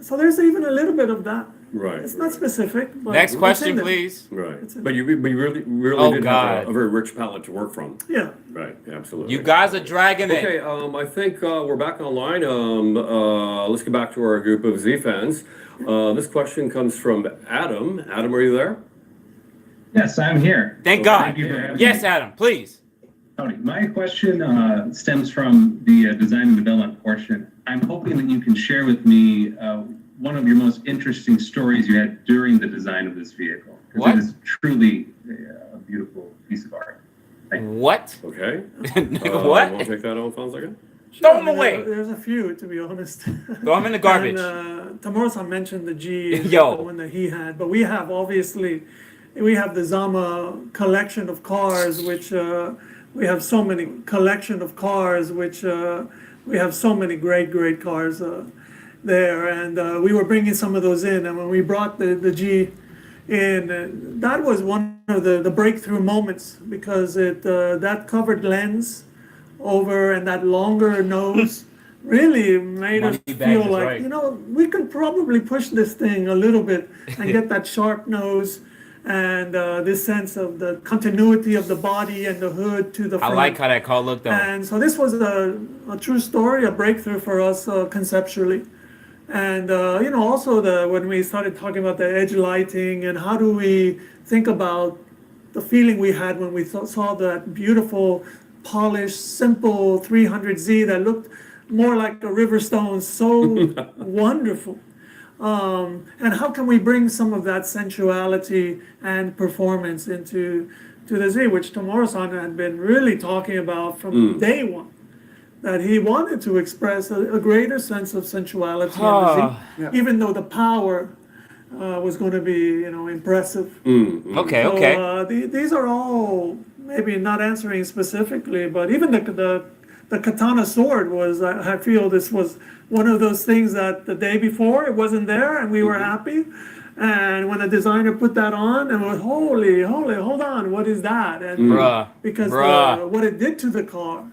So there's even a little bit of that. Right. It's not specific. But Next it's question, in there. please. Right. in But you really Oh, did God. have a very rich palette to work from. Yeah. Right. Absolutely. You guys are dragging it. Okay, I think we're back online. Let's get back to our group of Z fans. This question comes from Adam. Adam, are you there? Yes, I'm here. Thank Okay. God. Thank you for having Yes, me. Adam, please. Tony, my question stems from the design and development portion. I'm hoping that you can share with me one of your most interesting stories you had during the design of this vehicle. Because What? it is truly a beautiful piece of art. What? Okay. Nigga, Want what? to take that on for a second? Throw I them mean, away. There's a few, to be honest. Throw them in the garbage. And Tamura-san mentioned the G, Yo. the one that he had, but we have the Zama collection of cars, which we have so many collection of cars, which we have so many great cars there, and we were bringing some of those in, and when we brought the G in, that was one of the breakthrough moments, because that covered lens over and that longer nose really made us Money bags feel is like, right. you know, we could probably push this thing a little bit and get that sharp nose and this sense of the continuity of the body and the hood to the I front. like how that car looked though. And so this was a true story, a breakthrough for us conceptually. And you know, also when we started talking about the edge lighting and how do we think about the feeling we had when we saw that beautiful, polished, simple 300Z that looked more like a river stone, so wonderful. And how can we bring some of that sensuality and performance into the Z, which Tomoro-san had been really talking about from day one, that he wanted to express a greater sense of sensuality in the Z, even though the power was going to be, you know, impressive. Okay, So, okay. these are all maybe not answering specifically, but even the katana sword was, I feel this was one of those things that the day before it wasn't there and we were happy. And when the designer put that on, and was holy, hold on, what is that? And because what it did to the car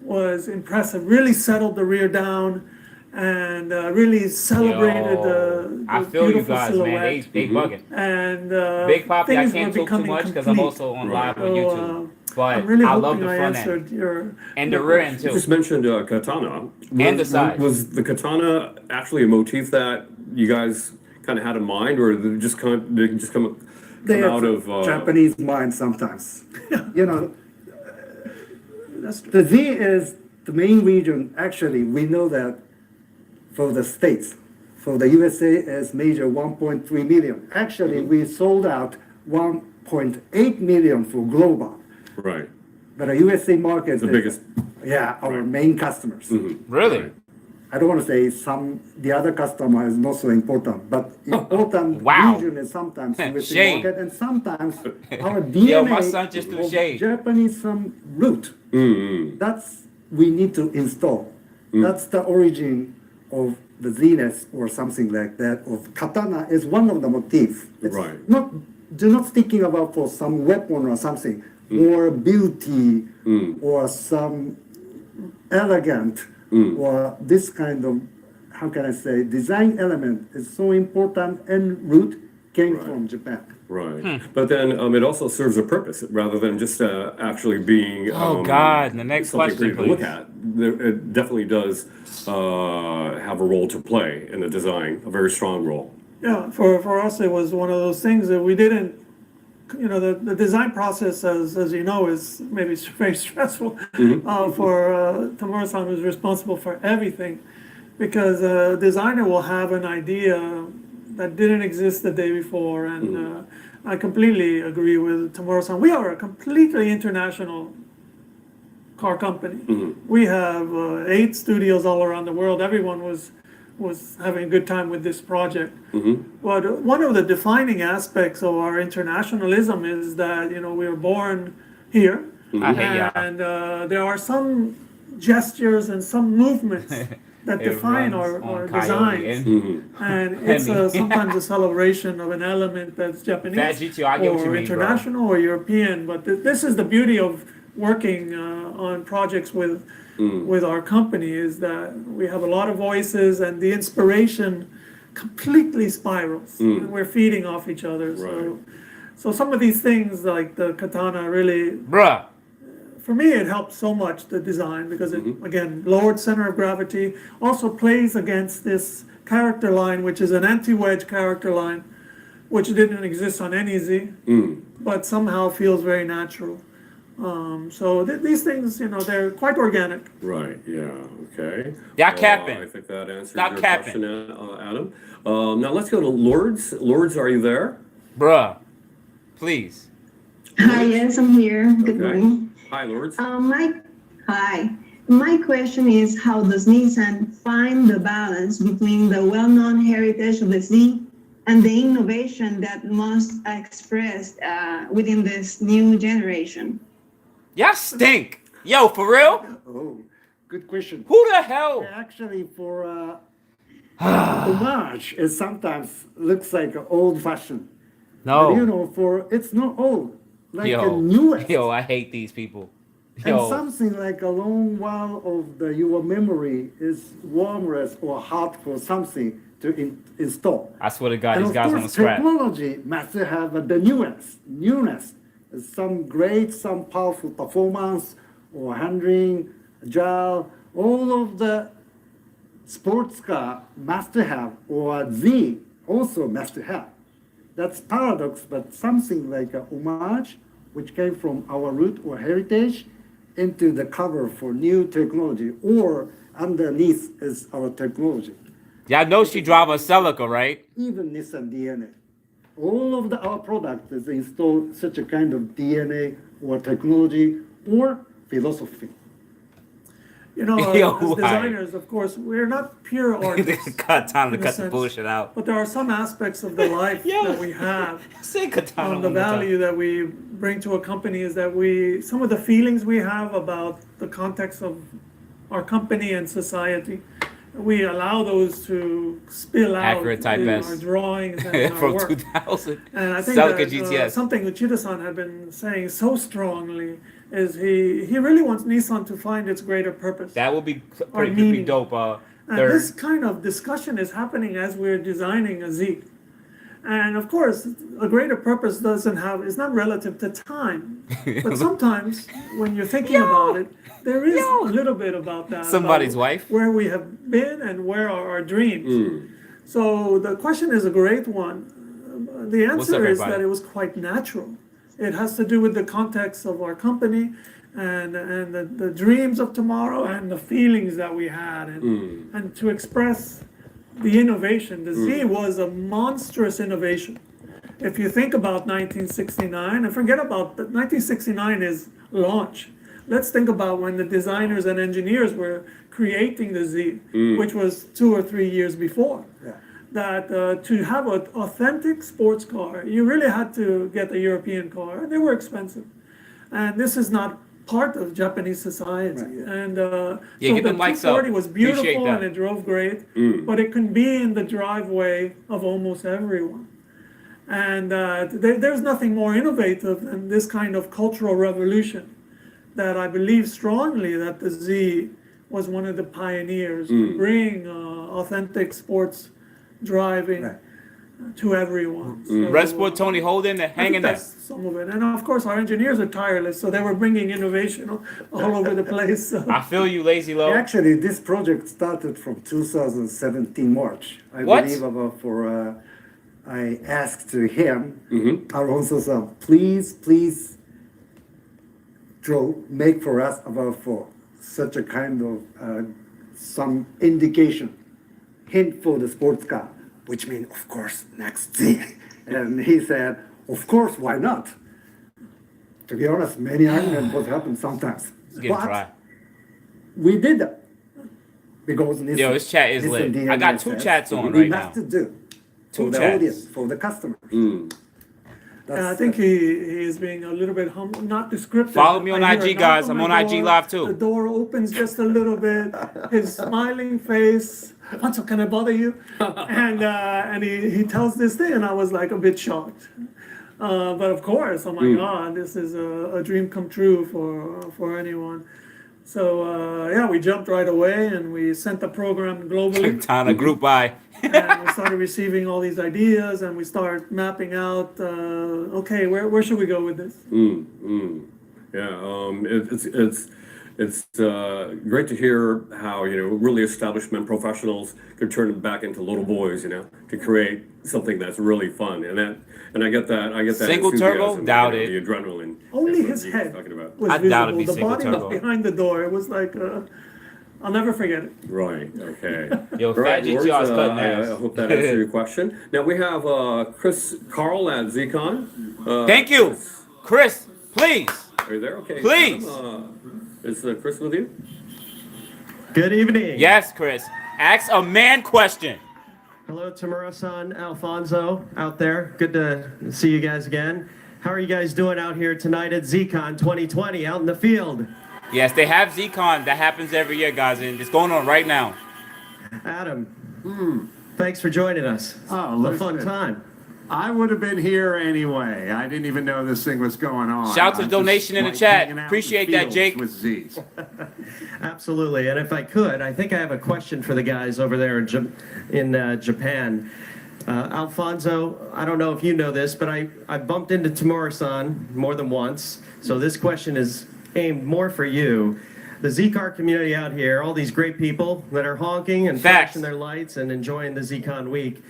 was impressive. Really settled the rear down and really celebrated the I feel you beautiful guys, silhouette. man. They bugging. And Big Poppy, I things can't were talk too becoming much because I'm complete. also on live on So, YouTube. But I'm really I love hoping the I front answered end your and the rear end You too. just mentioned katana. And the side. Was the katana actually a motif that you guys kind of had in mind, or did it just come They out have of Japanese mind sometimes. You know, That's true. the Z is the main region. Actually, we know that for the States, for the USA is major 1.3 million. Actually, we sold out 1.8 million for global. right? But the USA market The is, biggest. yeah, our main customers. Really? I don't want to say the other customer is not so important, but important Wow. region is sometimes USA Shade. market, and sometimes our DNA Yo, my son just threw of shade. Japanese some root. That's we need to install. That's the origin of the Zenith or something like that. Of katana is one of the motifs. It's Right. do not thinking about for some weapon or something, or beauty or some elegant or this kind of, how can I say, design element is so important and root came from Japan. Right. But then it also serves a purpose rather than just actually being Oh, God. The next something question, pretty to look please. at. It definitely does have a role to play in the design, a very strong role. Yeah, for us, it was one of those things that we didn't, you know, the design process, as you know, is maybe very stressful for Tomoro-san, who's responsible for everything, because a designer will have an idea that didn't exist the day before, and I completely agree with Tomoro-san. We are a completely international car company. We have 8 studios all around the world. Everyone was having a good time with this project. But one of the defining aspects of our internationalism is that, you know, we were born here. I hate y'all. And there are some gestures and some movements that It define runs our on Coyote designs. And it's sometimes a celebration of an element that's Japanese Fat GTO, I get what you or mean, bro. international or European. But this is the beauty of working on projects with our company, is that we have a lot of voices and the inspiration completely spirals and we're feeding off each other. So some of these things like the katana really, Bruh. for me, it helped so much, the design, because it, again, lowered center of gravity, also plays against this character line, which is an anti-wedge character line, which didn't exist on any Z, but somehow feels very natural. So these things, you know, they're quite organic. Right, yeah, okay. Y'all capping. I think that answers Stop your capping. question, Adam. Now let's go to Lourdes. Lourdes, are you there? Bruh. Please. Hi, yes, I'm here. Good Okay. morning. Hi, Lourdes. Hi. My question is, how does Nissan find the balance between the well-known heritage of the Z and the innovation that must expressed within this new generation? Y'all stink. Yo, for real? Oh, good question. Who the hell? Actually, for homage, it sometimes looks like old fashioned. But you No. know, it's not old, like a Yo. newest. Yo, I hate these people. And Yo. something like a long while of your memory is warmless or hard for something to install. I swear to God, And these of guys want to course, scrap. technology must have the newness, some great, some powerful performance or handling, agile, all of the sports car must have, or Z also must have. That's paradox, but something like a homage, which came from our root or heritage, into the cover for new technology, or underneath is our technology. Y'all know she drive a Celica, right? Even Nissan DNA. All of our products is installed such a kind of DNA or technology or philosophy. You know, Yo, as why? designers, of course, we're not pure artists. Time to in a cut the sense. bullshit out. But there are some aspects of the life Yo. that we have. Say katana The one more time. value that we bring to a company is that some of the feelings we have about the context of our company and society, we allow those to spill out Accurate type in S. our drawings and in our From work. 2000. And I think Celica that GTS. something that Uchida-san had been saying so strongly is he really wants Nissan to find its greater purpose. That would be Or pretty meaning. dope. And Third. this kind of discussion is happening as we're designing a Z. And of course, a greater purpose is not relative to time. But sometimes when you're thinking about it, there is a little bit about that. Somebody's about wife. Where we have been and where are our dreams. So the question is a great one. The What's up, answer is everybody? that it was quite natural. It has to do with the context of our company and the dreams of tomorrow and the feelings that we had and to express the innovation. The Z was a monstrous innovation. If you think about 1969, and forget about 1969 is launch. Let's think about when the designers and engineers were creating the Z, which was 2 or 3 years before. Yeah. That to have an authentic sports car, you really had to get a European car, and they were expensive. And this is not part of Japanese society. Right. And Yeah, so get the the mics up. 240 was Appreciate beautiful that. and it drove great, but it can be in the driveway of almost everyone. And there's nothing more innovative than this kind of cultural revolution that I believe strongly that the Z was one of the pioneers to bring authentic sports driving Right. to everyone. So, Red Sport Tony Holden, I think hanging there. that's some of it. And of course, our engineers are tireless, so they were bringing innovation all over the place. So. I feel you, Lazy Low. Actually, this project started from 2017 March. I What? believe I asked to him, Alonso-san, please make for us for such a kind of some indication, hint for the sports car, which means, of course, next Z. And he said, of course, why not? To be honest, many arguments what happen sometimes. It's getting dry. We did that. Because Nissan, Yo, this chat is lit. Nissan I got DNA 2 says chats on we right now. must do Two for the chats. audience, for the customer. And I think he is being a little bit humble, not descriptive. Follow me on I hear IG, a knock guys. I'm my on IG door, Live, too. The door opens just a little bit. His smiling face. Hanzo, can I bother you? And he tells this thing, and I was like a bit shocked. But of course, oh my God, this is a dream come true for anyone. So yeah, we jumped right away and we sent the program globally. Tana Group Buy. And we started receiving all these ideas and we started mapping out, okay, where should we go with this? Yeah, it's great to hear how really established men professionals could turn them back into little boys, to create something that's really fun, and I get that Single turbo? enthusiasm, Doubt the it. adrenaline. Only That's his what Gina's head talking about. was I doubt it'd visible. be The single body turbo. was behind the door. It was like, I'll never forget it. Right. Okay. Yo, All right, Fat GTR is Lawrence, cutting I ass. hope that answered your question. Now we have Carl at ZCON. Thank you. Chris, please. Are you there? Okay. Please. Is Chris with you? Good evening. Yes, Chris. Ask a man question. Hello, Tamura-san, Alfonso out there. Good to see you guys again. How are you guys doing out here tonight at ZCON 2020 out in the field? Yes, they have ZCON. That happens every year, guys, and it's going on right now. Adam, thanks for joining us. Oh, It was a fun listen. time. I would have been here anyway. I didn't even know this thing was going on. Shout out to the I just donation in the like chat. hanging out in Appreciate the that, fields Jake. With Z's. Absolutely. And if I could, I think I have a question for the guys over there in Japan. Alfonso, I don't know if you know this, but I bumped into Tamura-san more than once. So this question is aimed more for you. The Z-Car community out here, all these great people that are honking and flashing their lights and enjoying the ZCON week,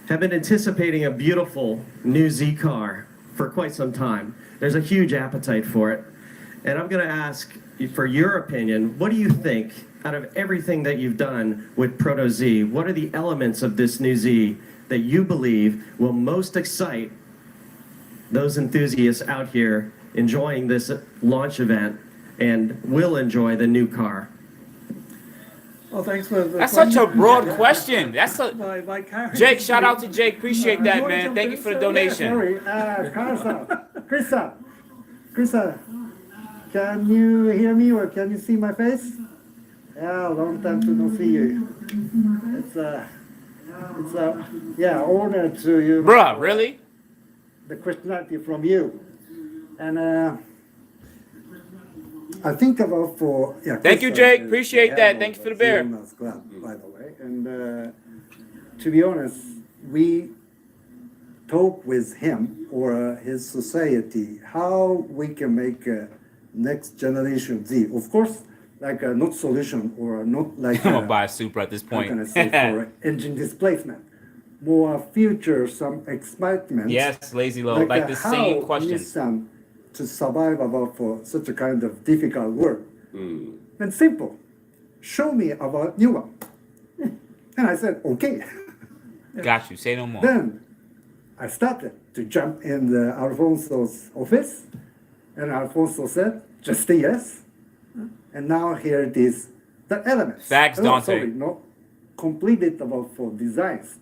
have been anticipating a beautiful new Z-Car for quite some time. There's a huge appetite for it. And I'm going to ask for your opinion. What do you think, out of everything that you've done with Proto Z, what are the elements of this new Z that you believe will most excite those enthusiasts out here enjoying this launch event and will enjoy the new car? Well, thanks for the That's such a question. broad question. That's a By Karen. Jake. Shout out to Jake. Appreciate that, You wanna man. jump Thank in? you for the So, donation. Sorry, Krista, can you hear me or can you see my face? Yeah, long time to not see you. It's a honor to you. Bruh, really? The Christianity from you, and I think about Thank you, Jake. Appreciate that. Thank you for the bear. Club, by the way, and to be honest, we talk with him or his society how we can make a next generation Z. Of course, like a not solution or not like I'm gonna buy a Supra at this how point. can I say, for engine displacement, more future, some excitement. Yes, Lazy Low. Like the same question. Nissan to survive about for such a kind of difficult work. And simple. Show me about new one. And I said, okay. Got you. Say no more. Then I started to jump in the Alfonso's office, and Alfonso said, just say yes. And now here it is, the elements. Facts, Dante. Sorry, not completed about for designs.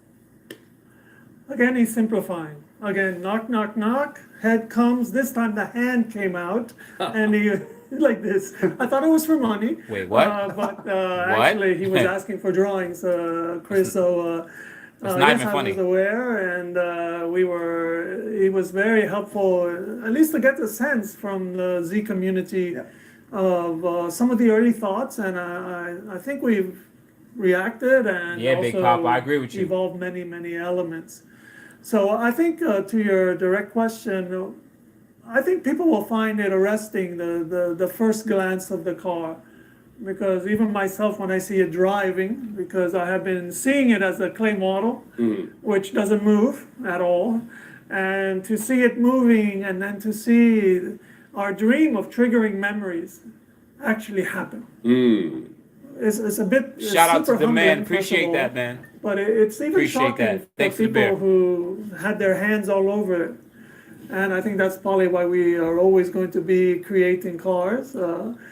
Again, he's simplifying. Again, knock, knock, knock. Head comes. This time the hand came out, and he like this. I thought it was for money. Wait, what? But actually, he was asking for drawings, Chris. So It's not yes, even I funny. was aware, and he was very helpful, at least to get the sense from the Z community of some of the early thoughts, and I think we've reacted and Yeah, Big also Pop, I agree with you. evolved many elements. So I think to your direct question, I think people will find it arresting the first glance of the car, because even myself, when I see it driving, because I have been seeing it as a clay model, which doesn't move at all, and to see it moving and then to see our dream of triggering memories actually happen. It's a bit Shout out to super the man. humbling, first of Appreciate all. that, man. But it's even Appreciate shocking that. for Thanks for the people bear. who had their hands all over it. And I think that's probably why we are always going to be creating cars.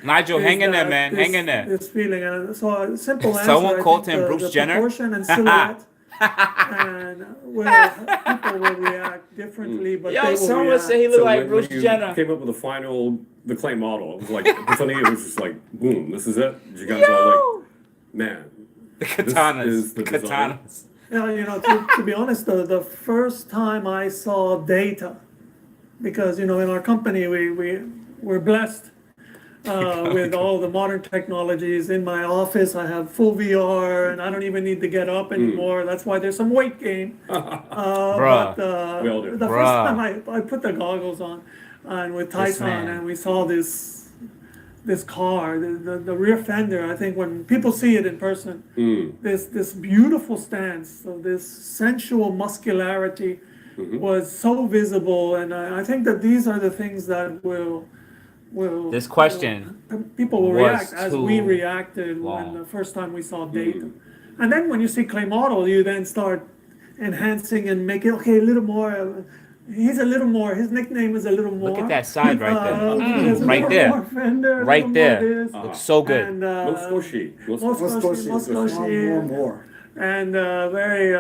Nigel, is hang in there, that man. Hang in there. This feeling. And so a simple answer, Someone I called think him Bruce the Jenner? proportion and silhouette. And people will react differently, but they Yo, will someone react. said he looked like when Bruce you Jenner. came up with the clay model, it was like, for me, it was just like, boom, this is it. You guys all like, man, The this katanas. is the design. Katanas. Yeah, to be honest, the first time I saw data, because in our company we're blessed with all the modern technologies. In my office, I have full VR, and I don't even need to get up anymore. That's why there's some weight gain. Bruh. But We all do. the first Bruh. time I put the goggles on, and with Tyson, man. and we saw this car, the rear fender. I think when people see it in person, this beautiful stance, of this sensual muscularity was so visible, and I think that these are the things that will This question people will was react as we too reacted long. when the first time we saw data. And then when you see clay model, you then start enhancing and make it okay a little more. He's a little more. His nickname is a little more. Look at that side right there. There's a Right little there. more fender, a Right little there. more this, Looks so good. and Most squishy. most squishy, More. and very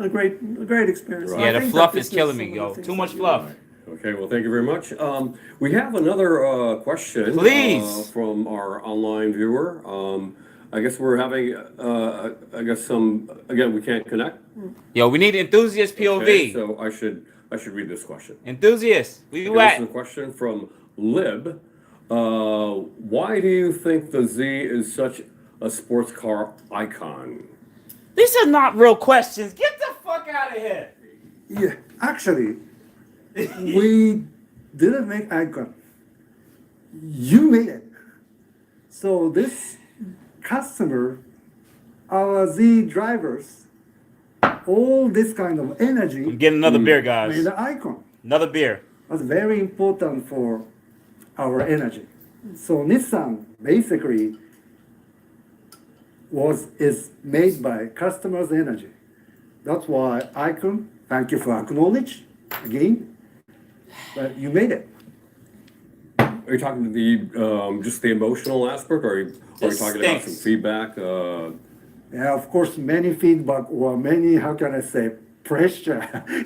a great experience. Right. I Yeah, the think fluff that is this killing some me, of the yo. things Too that much we- fluff. Okay, well, thank you very much. We have another question Please. from our online viewer. I guess we're having, I guess again, we can't connect. Yo, we need enthusiast POV. Okay, so I should read this question. Enthusiast, where you This is at? a question from Lib. Why do you think the Z is such a sports car icon? These are not real questions. Get the fuck out of here. Yeah, actually, we didn't make icon. You made it. So this customer, our Z drivers, all this kind of energy. I'm getting another beer, guys. Made the icon. Another beer. Was very important for our energy. So Nissan basically is made by customers' energy. That's why icon. Thank you for acknowledge again. But you made it. Are you talking to the just the emotional aspect, or are you talking about some feedback? Yeah, of course, many feedback or many, how can I say, pressure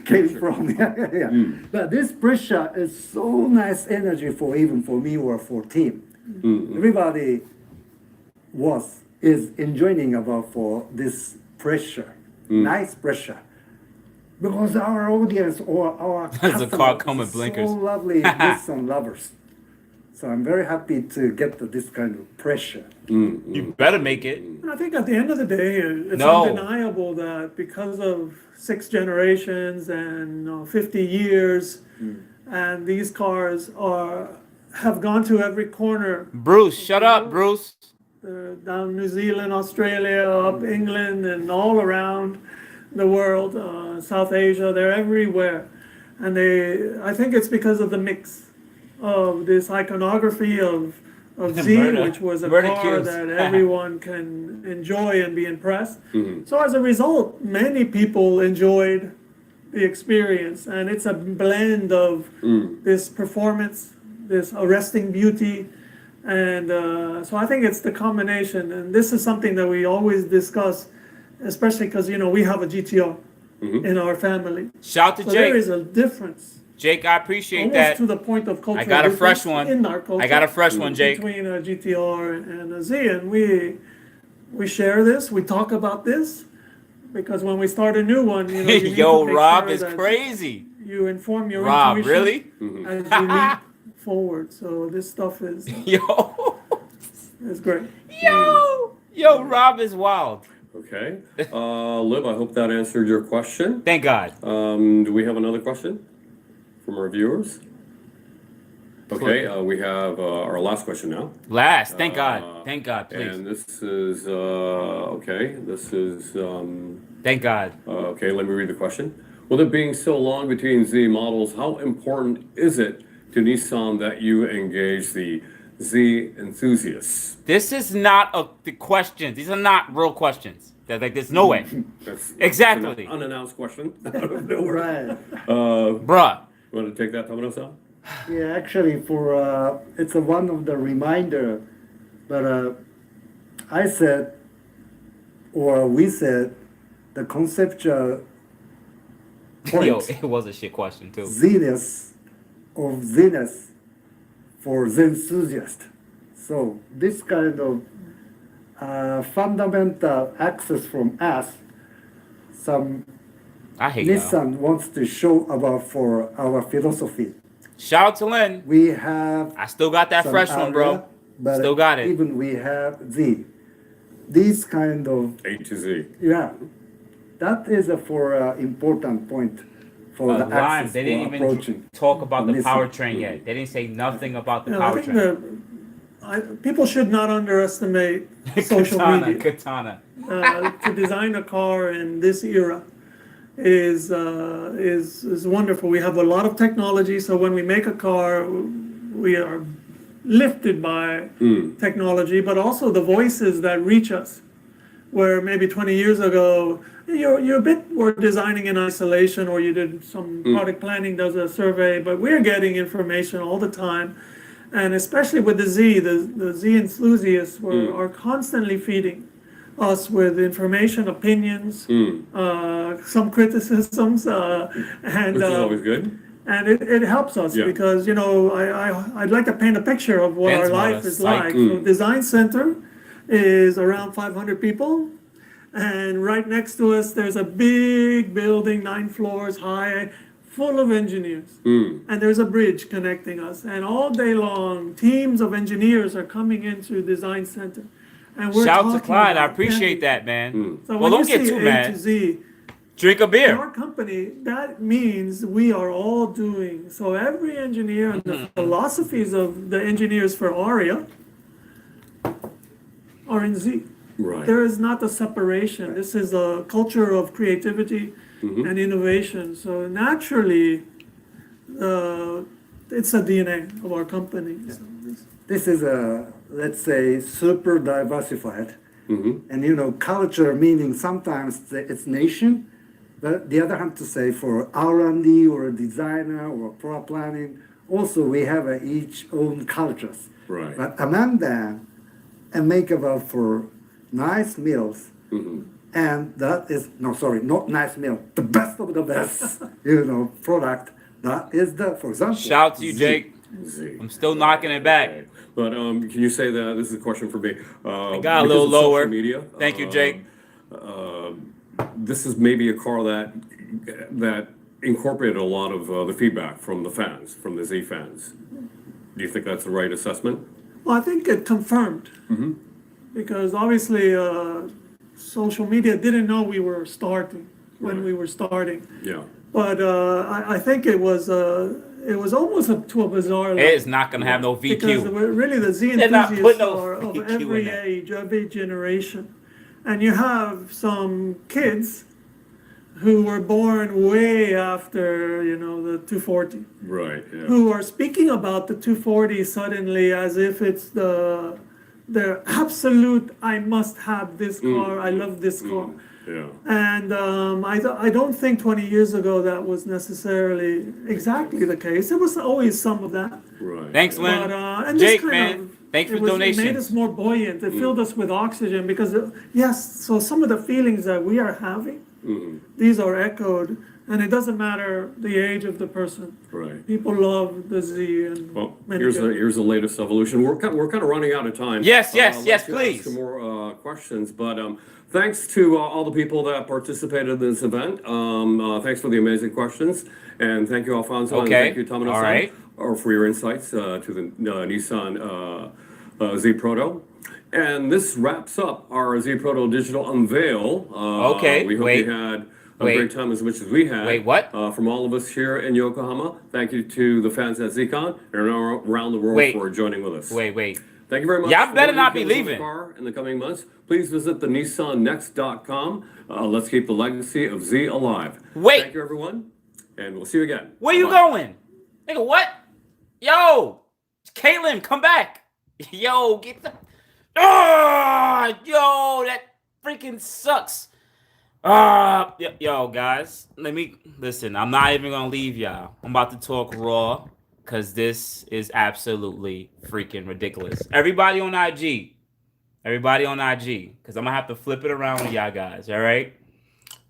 came from. Yeah. But this pressure is so nice energy for even for me or for team. Everybody is enjoying about for this pressure, nice pressure. Because our audience or our There's a car customers coming, are blinkers. so lovely Nissan lovers. So I'm very happy to get this kind of pressure. You better make it. And I think at the end of the day, it's No. undeniable that because of 6 generations and 50 years, and these cars have gone to every corner, Bruce, shut up, Bruce. down New Zealand, Australia, up England, and all around the world, South Asia, they're everywhere. And I think it's because of the mix of this iconography of Z, Murder. which was a Murder car kills. that everyone can enjoy and be impressed. So as a result, many people enjoyed the experience, and it's a blend of this performance, this arresting beauty, and so I think it's the combination. And this is something that we always discuss, especially because we have a GTR in our family. Shout to So there Jake. is a difference. Jake, I appreciate Almost that. to the point of cultural I got a fresh difference one. in our culture. I got a fresh one, Jake. Between a GTR and a Z, and we share this, we talk about this, because when we start a new one, you need Yo, to make Rob sure is that crazy. you inform your Rob, intuition really? as you leap forward. So this stuff is Yo. great. Yo, Rob is wild. Okay. Liv, I hope that answered your question. Thank God. Do we have another question from our viewers? Okay, we have our last question now. Last. Thank God. Thank God, please. And this is, okay, this is, Thank God. okay, let me read the question. With it being so long between Z models, how important is it to Nissan that you engage the Z enthusiasts? This is not the questions. These are not real questions. There's no way. That's Exactly. an unannounced question. out of nowhere. Right. Bruh. You want to take that, Tomino-san? Yeah, actually, it's one of the reminder, but I said, or we said, the conceptual point, Yo, it was a shit question too. zenith of zenith for the enthusiast. So this kind of fundamental access from us, some I hate y'all. Nissan wants to show about for our philosophy. Shout out to Lynn. We have I still got that some fresh one, bro. area, but Still got it. Even we have these kind of, A to Z. yeah, that is for important point for the Lime, access they didn't for even approaching. talk about the Listen. powertrain yet. They didn't say nothing about the I think powertrain. people should not underestimate social Katana, media. katana. To design a car in this era is wonderful. We have a lot of technology, so when we make a car, we are lifted by technology, but also the voices that reach us. Where maybe 20 years ago, you're a bit were designing in isolation, or you did some product planning, does a survey, but we're getting information all the time. And especially with the Z, the Z enthusiasts are constantly feeding us with information, opinions, some criticisms, and Which is always good. and it helps us because I'd like to paint a picture of what our Ben's life what a is psych. like. So Design Center is around 500 people. And right next to us, there's a big building, 9 floors high, full of engineers. And there's a bridge connecting us. And all day long, teams of engineers are coming into Design Center. And we're Shout to talking Clyde. I about appreciate that. that, man. So Well, when don't you get see too A mad. to Z, Drink a in beer. our company, that means we are all doing. So every engineer and the philosophies of the engineers for ARIA are in Z. Right. There is not a separation. This is a culture of creativity and innovation. So naturally, it's a DNA of our company. So This is a, let's say, super diversified. And you know, culture meaning sometimes it's nation, but the other hand to say for R&D or a designer or pro planning, also we have each own cultures. Right. But among them, and make about for nice meals, and that is, no, sorry, not nice meal, the best of the best, you know, product. That is the, for example. Shout out to you, Z. Jake. Z. I'm still knocking it back. Okay. But can you say that, this is a question for me. I got a little lower. Media, Thank you, Jake. This is maybe a car that incorporated a lot of the feedback from the fans, from the Z fans. Do you think that's the right assessment? Well, I think it confirmed. Because obviously, social media didn't know we were starting when we were starting. Yeah. But I think it was almost up to a bizarre level. It's not gonna have no Because VQ. really the Z They're not enthusiasts putting no are of VQ in every there. age, every generation. And you have some kids who were born way after, you know, the 240, Right. Yeah. who are speaking about the 240 suddenly as if it's the absolute, I must have this car, I love this car. Yeah. And I don't think 20 years ago that was necessarily exactly the case. There was always some of that. Right. Thanks, Lynn. But, and Jake, this kind man. Thanks for it made donations. us more buoyant. It filled us with oxygen because, yes, so some of the feelings that we are having, these are echoed. And it doesn't matter the age of the person. Right. People love the Z. And Well, many here's good. the latest evolution. We're kind of running out of time. Yes, Let's please. ask some more questions, but thanks to all the people that participated in this event. Thanks for the amazing questions, and thank you, Alfonso. And Okay. thank you, Tamino-san, All right. for your insights to the Nissan Z Proto. And this wraps up our Z Proto digital unveil. Okay, We hope wait. you had a Wait. great time as much as we had. Wait, what? From all of us here in Yokohama. Thank you to the fans at ZCON and around the world Wait. for joining with us. Wait. Thank you very much. Y'all better For not be details on the leaving. car in the coming months, please visit the NissanNext.com. Let's keep the legacy of Z alive. Wait. Thank you, everyone, and we'll see you again. Where you Bye-bye. going? Nigga, what? Yo, Caitlin, come back. Yo, get the. Oh, yo, that freaking sucks. Yo, guys, let me listen. I'm not even gonna leave y'all. I'm about to talk raw because this is absolutely freaking ridiculous. Everybody on IG, because I'm gonna have to flip it around with y'all guys. All right,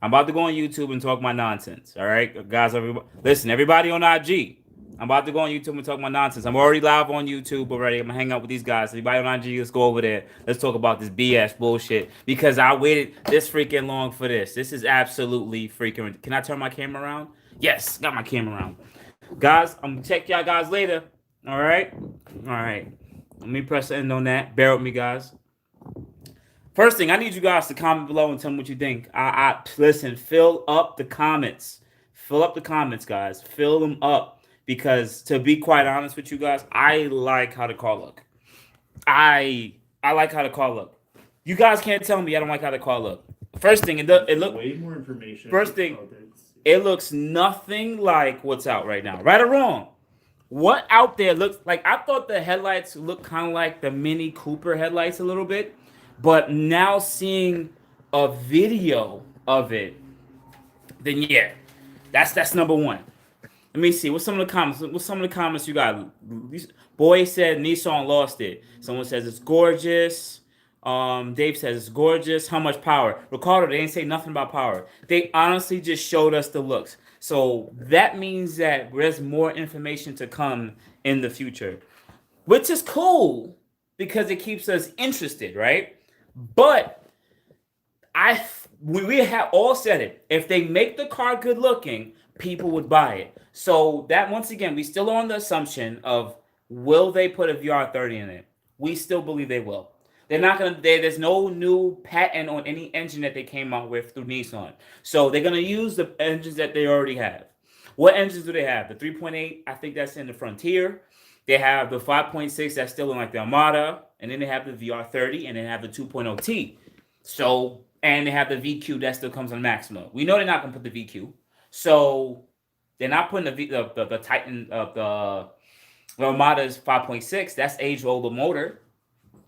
I'm about to go on YouTube and talk my nonsense. All right, guys, listen, everybody on IG. I'm about to go on YouTube and talk my nonsense. I'm already live on YouTube already. I'm gonna hang out with these guys. Everybody on IG, let's go over there. Let's talk about this BS bullshit because I waited this freaking long for this. This is absolutely freaking. Can I turn my camera around? Yes, got my camera around. Guys, I'm gonna check y'all guys later. All right. Let me press end on that. Bear with me, guys. First thing, I need you guys to comment below and tell me what you think. Listen, fill up the comments. Fill up the comments, guys. Fill them up. Because to be quite honest with you guys, I like how the car look. I like how the car look. You guys can't tell me I don't like how the car look. First thing, it look way more information. First thing, it looks nothing like what's out right now. Right or wrong? What out there looks like? I thought the headlights looked kind of like the Mini Cooper headlights a little bit, but now seeing a video of it, then yeah, that's number one. Let me see. What's some of the comments you got? Boy said Nissan lost it. Someone says it's gorgeous. Dave says it's gorgeous. How much power? Ricardo, they didn't say nothing about power. They honestly just showed us the looks. So that means that there's more information to come in the future, which is cool because it keeps us interested, right? But we have all said it. If they make the car good looking, people would buy it. So that, once again, we still on the assumption of, will they put a VR30 in it? We still believe they will. They're not gonna. There's no new patent on any engine that they came out with through Nissan. So they're gonna use the engines that they already have. What engines do they have? The 3.8, I think that's in the Frontier. They have the 5.6 that's still in like the Armada, and then they have the VR30, and then they have the 2.0T. So, and they have the VQ that still comes on Maxima. We know they're not gonna put the VQ, so they're not putting the Titan of the Armada's 5.6. That's age-older motor.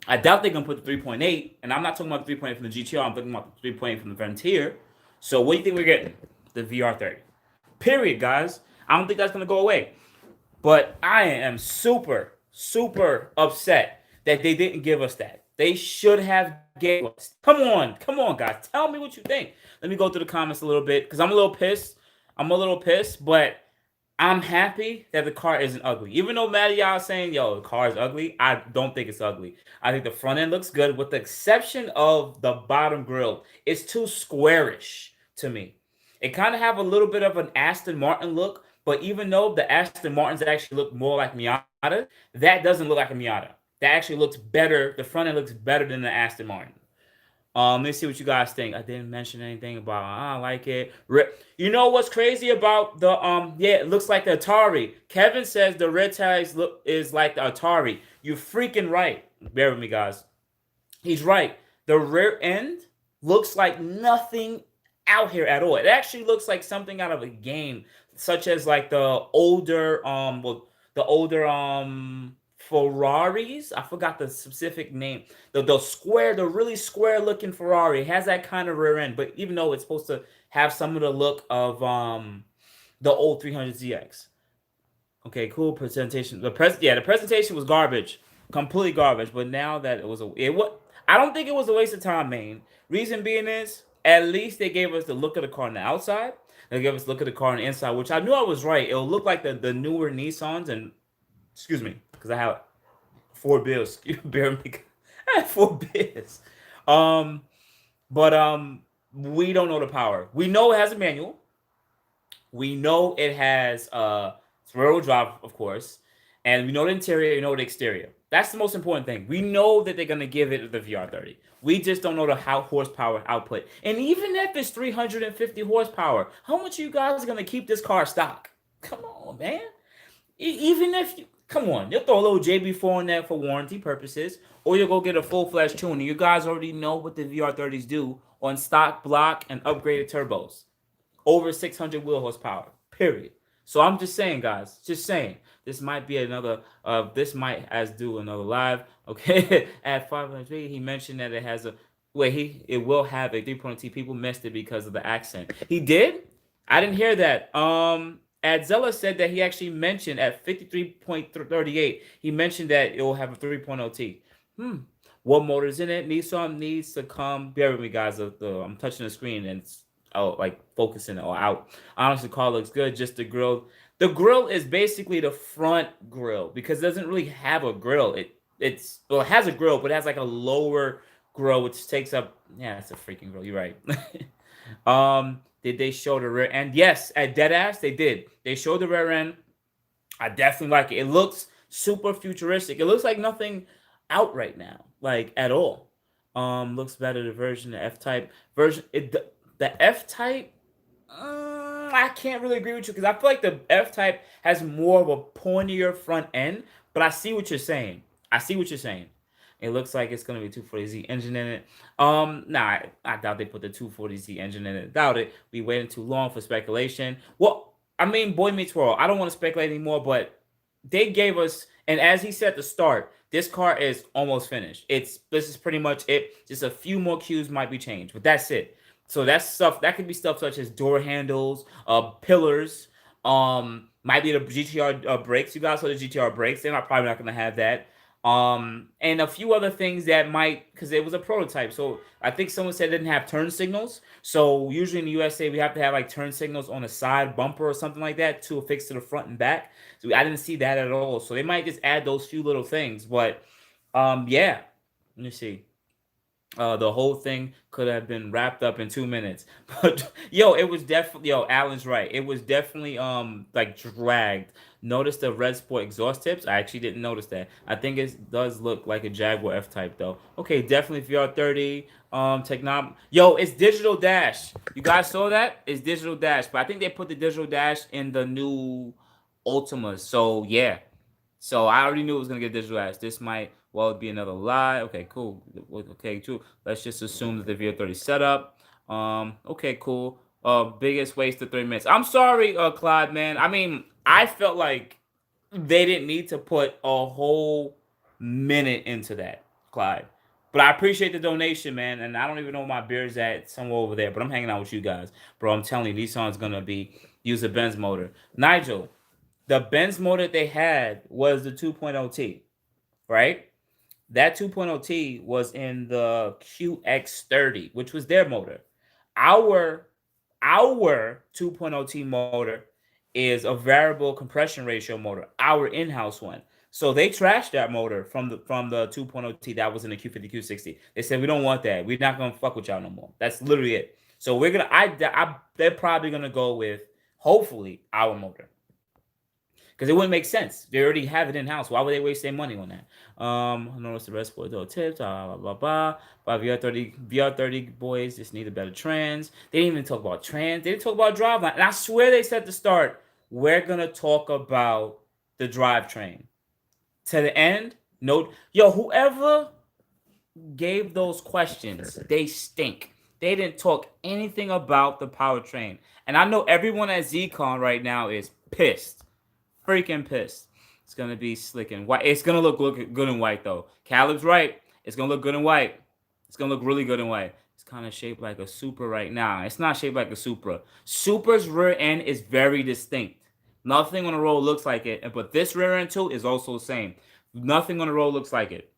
I doubt they're gonna put the 3.8, and I'm not talking about the 3.8 from the GTR. I'm talking about the 3.8 from the Frontier. So, what do you think we're getting? The VR30. Period, guys. I don't think that's gonna go away. But I am super, super upset that they didn't give us that. They should have gave us. Come on, guys. Tell me what you think. Let me go through the comments a little bit, because I'm a little pissed, but I'm happy that the car isn't ugly. Even though Maddie y'all is saying, yo, the car is ugly, I don't think it's ugly. I think the front end looks good, with the exception of the bottom grille. It's too squarish to me. It kind of have a little bit of an Aston Martin look, but even though the Aston Martins actually look more like Miata, that doesn't look like a Miata. That actually looks better. The front end looks better than the Aston Martin. Let's see what you guys think. I didn't mention anything about I like it. You know what's crazy about the yeah, it looks like the Atari. Kevin says the red tags look is like the Atari. You're freaking right. Bear with me, guys. He's right. The rear end looks like nothing out here at all. It actually looks like something out of a game, such as like the older Ferraris. I forgot the specific name. The really square looking Ferrari. It has that kind of rear end, but even though it's supposed to have some of the look of the old 300ZX. Okay, cool presentation. The presentation was garbage, completely garbage. But now that I don't think it was a waste of time, man. Reason being is, at least they gave us the look of the car on the outside. They gave us the look of the car on the inside, which I knew I was right. It'll look like the newer Nissans, and excuse me, because I have 4 bills. Bear with me. I have 4 bills. But we don't know the power. We know it has a manual. We know it has rear-wheel drive, of course, and we know the interior. We know the exterior. That's the most important thing. We know that they're gonna give it the VR30. We just don't know the horsepower output. And even if it's 350 horsepower, how much are you guys gonna keep this car stock? Come on, man. Even if you come on, you'll throw a little JB4 in there for warranty purposes, or you'll go get a full-fledged tuning. You guys already know what the VR30s do on stock block and upgraded turbos. Over 600 wheel horsepower, period. So I'm just saying, guys, just saying. This might be another, this might as do another live, okay? At 500, he mentioned that it has a, it will have a 3.0T. People missed it because of the accent. He did? I didn't hear that. Adzella said that he actually mentioned at 53.38, he mentioned that it will have a 3.0T. What motor's in it? Nissan needs to come. Bear with me, guys. I'm touching the screen and it's like focusing or out. Honestly, the car looks good. Just the grill. The grill is basically the front grill because it doesn't really have a grill. It has a grill, but it has like a lower grill, which takes up. Yeah, it's a freaking grill. You're right. Did they show the rear end? Yes, at Deadass, they did. They showed the rear end. I definitely like it. It looks super futuristic. It looks like nothing out right now, like at all. Looks better the version, the F-Type version. The F-Type, I can't really agree with you because I feel like the F-Type has more of a pointier front end, but I see what you're saying. It looks like it's going to be 240Z engine in it. Nah, I doubt they put the 240Z engine in it. Doubt it. We waited too long for speculation. Well, I mean, boy meets world. I don't want to speculate anymore, but they gave us, and as he said at the start, this car is almost finished. This is pretty much it. Just a few more cues might be changed, but that's it. So that's stuff that could be stuff such as door handles, pillars, might be the GTR brakes. You guys saw the GTR brakes. They're probably not going to have that. And a few other things that might, because it was a prototype. So I think someone said it didn't have turn signals. So usually in the USA, we have to have like turn signals on the side bumper or something like that to affix to the front and back. So I didn't see that at all. So they might just add those few little things. But yeah, let me see. The whole thing could have been wrapped up in 2 minutes. But yo, it was definitely Alan's right. It was definitely like dragged. Notice the red sport exhaust tips. I actually didn't notice that. I think it does look like a Jaguar F Type though. Okay, definitely VR30. Yo, it's digital dash. You guys saw that? It's digital dash, but I think they put the digital dash in the new Ultimas. So yeah. So I already knew it was gonna get digital dash. This might be another lie. Okay, cool. Okay, true. Let's just assume that the VR30 setup. Okay, cool. Biggest waste of 3 minutes. I'm sorry, Clyde, man. I mean, I felt like they didn't need to put a whole minute into that, Clyde. But I appreciate the donation, man. And I don't even know where my beer's at, somewhere over there. But I'm hanging out with you guys, bro. I'm telling you, Nissan's gonna use a Benz motor. Nigel, the Benz motor they had was the 2.0T, right? That 2.0T was in the QX30, which was their motor. Our 2.0T motor is a variable compression ratio motor, our in-house one. So they trashed that motor from the 2.0T that was in the Q50, Q60. They said, we don't want that. We're not gonna fuck with y'all no more. That's literally it. So we're gonna they're probably gonna go with, hopefully, our motor. Because it wouldn't make sense. They already have it in-house. Why would they waste their money on that? I noticed the rest for the tips, blah, blah, blah. But VR30 boys just need a better trans. They didn't even talk about trans. They didn't talk about driveline. And I swear they said at the start, we're going to talk about the drivetrain. To the end, no. Yo, whoever gave those questions, they stink. They didn't talk anything about the powertrain. And I know everyone at ZCON right now is pissed. Freaking pissed. It's gonna be slick and white. It's gonna look good in white though. Caleb's right. It's gonna look good in white. It's gonna look really good in white. It's kind of shaped like a Supra right now. It's not shaped like a Supra. Supra's rear end is very distinct. Nothing on the road looks like it. But this rear end too is also the same. Nothing on the road looks like it.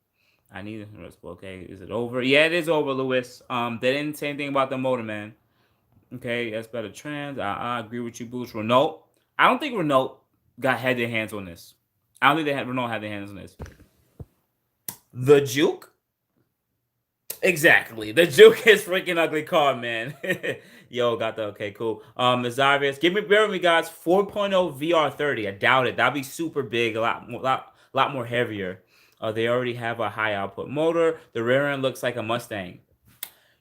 I need it. Okay, is it over? Yeah, it is over, Lewis. They didn't say anything about the motor, man. Okay, that's better trans. I agree with you, Boost. Renault. I don't think Renault had their hands on this. I don't think Renault had their hands on this. The Juke? Exactly. The Juke is freaking ugly car, man. Yo, got the okay, cool. Nazarius, bear with me, guys. 4.0 VR30. I doubt it. That'd be super big, a lot more heavier. They already have a high output motor. The rear end looks like a Mustang.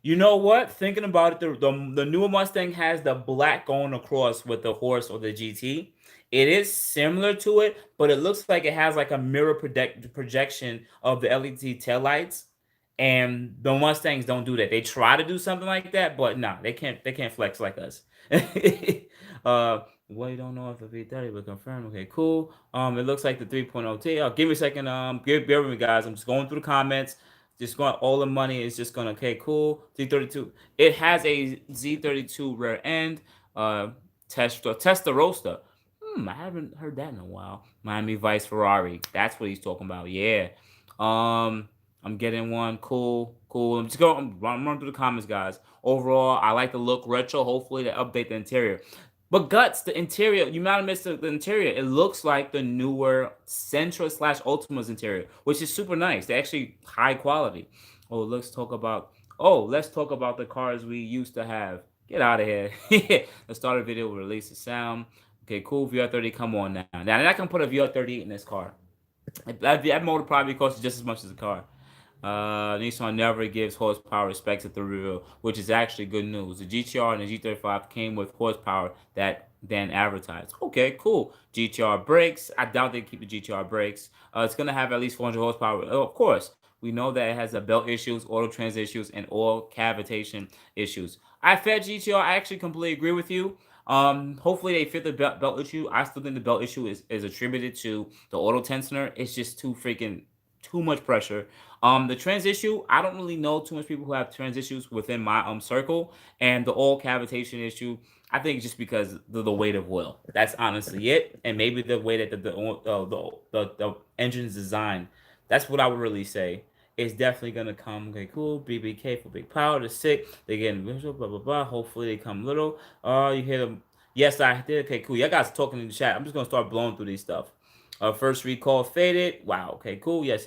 You know what? Thinking about it, the newer Mustang has the black going across with the horse or the GT. It is similar to it, but it looks like it has like a mirror projection of the LED taillights. And the Mustangs don't do that. They try to do something like that, but nah, they can't flex like us. Well, you don't know if the V30 will confirm. Okay, cool. It looks like the 3.0T. Give me a second. Bear with me, guys. I'm just going through the comments. Just going, all the money is just going, okay, cool. Z32. It has a Z32 rear end. Testarossa. I haven't heard that in a while. Miami Vice Ferrari. That's what he's talking about. Yeah. I'm getting one. Cool. I'm just going. I'm running through the comments, guys. Overall, I like the look. Retro. Hopefully, they update the interior. But guts, the interior. You might have missed the interior. It looks like the newer Sentra / Ultima's interior, which is super nice. They're actually high quality. Let's talk about the cars we used to have. Get out of here. Let's start a video. Release the sound. Okay, cool. VR30, come on now. Now I can put a VR38 in this car. That motor probably costs just as much as a car. Nissan never gives horsepower respects at the reveal, which is actually good news. The GTR and the G35 came with horsepower that then advertised. Okay, cool. GTR brakes. I doubt they keep the GTR brakes. It's going to have at least 400 horsepower. Of course, we know that it has the belt issues, auto trans issues, and oil cavitation issues. I fed GTR. I actually completely agree with you. Hopefully they fit the belt issue. I still think the belt issue is attributed to the auto tensioner. It's just too much pressure. The trans issue, I don't really know too much people who have trans issues within my circle. And the oil cavitation issue, I think just because the weight of oil. That's honestly it. And maybe the way that the engine's designed. That's what I would really say. It's definitely gonna come. Okay, cool. BBK for big power. The sick. They getting visual. Blah blah blah. Hopefully they come little. You hear them. Yes, I did. Okay, cool. Y'all guys talking in the chat. I'm just gonna start blowing through these stuff. First recall faded. Wow. Okay, cool. Yes.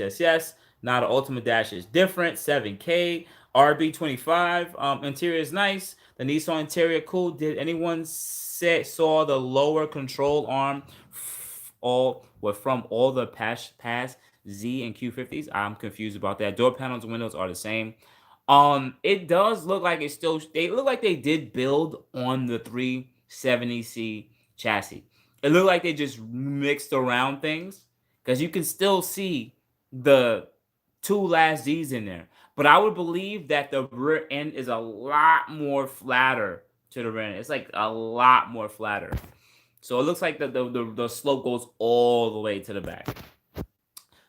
Now the Ultimate Dash is different. 7K. RB25. Interior is nice. The Nissan interior cool. Did anyone saw the lower control arm from all the past Z and Q50s? I'm confused about that. Door panels and windows are the same. It does look like it's still. They look like they did build on the 370C chassis. It looked like they just mixed around things because you can still see the two last Z's in there. But I would believe that the rear end is a lot more flatter to the rear end. It's like a lot more flatter. So it looks like the slope goes all the way to the back.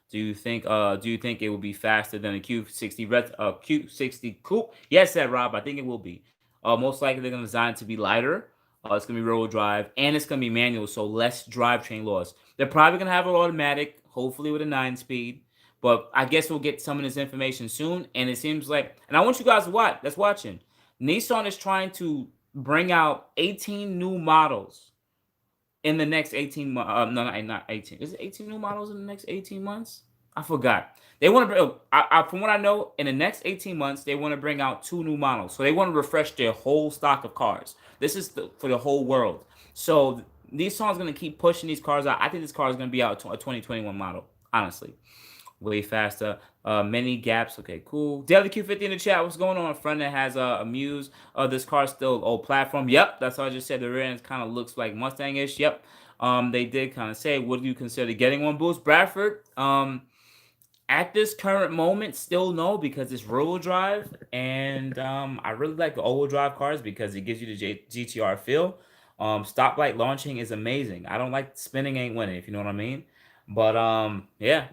Do you think it will be faster than a Q60 Q60 coupe? Yes, said Rob. I think it will be. Most likely they're gonna design it to be lighter. It's gonna be rear-wheel drive and it's gonna be manual, so less drivetrain loss. They're probably gonna have an automatic, hopefully with a 9-speed. But I guess we'll get some of this information soon. And it seems like, and I want you guys to watch. That's watching. Nissan is trying to bring out 18 new models in the next 18 months. No, not 18. Is it 18 new models in the next 18 months? I forgot. They want to bring, from what I know, in the next 18 months, they want to bring out 2 new models. So they want to refresh their whole stock of cars. This is for the whole world. So Nissan's going to keep pushing these cars out. I think this car is going to be out a 2021 model, honestly. Way faster. Many gaps. Okay, cool. Daily Q50 in the chat. What's going on? Front end has a Muse. This car still old platform. Yep, that's what I just said. The rear end kind of looks like Mustang-ish. Yep. They did kind of say, would you consider getting one boost? Bradford, at this current moment, still no, because it's rear-wheel drive. And I really like the all-wheel drive cars because it gives you the GTR feel. Stoplight launching is amazing. I don't like spinning ain't winning, if you know what I mean. But yeah.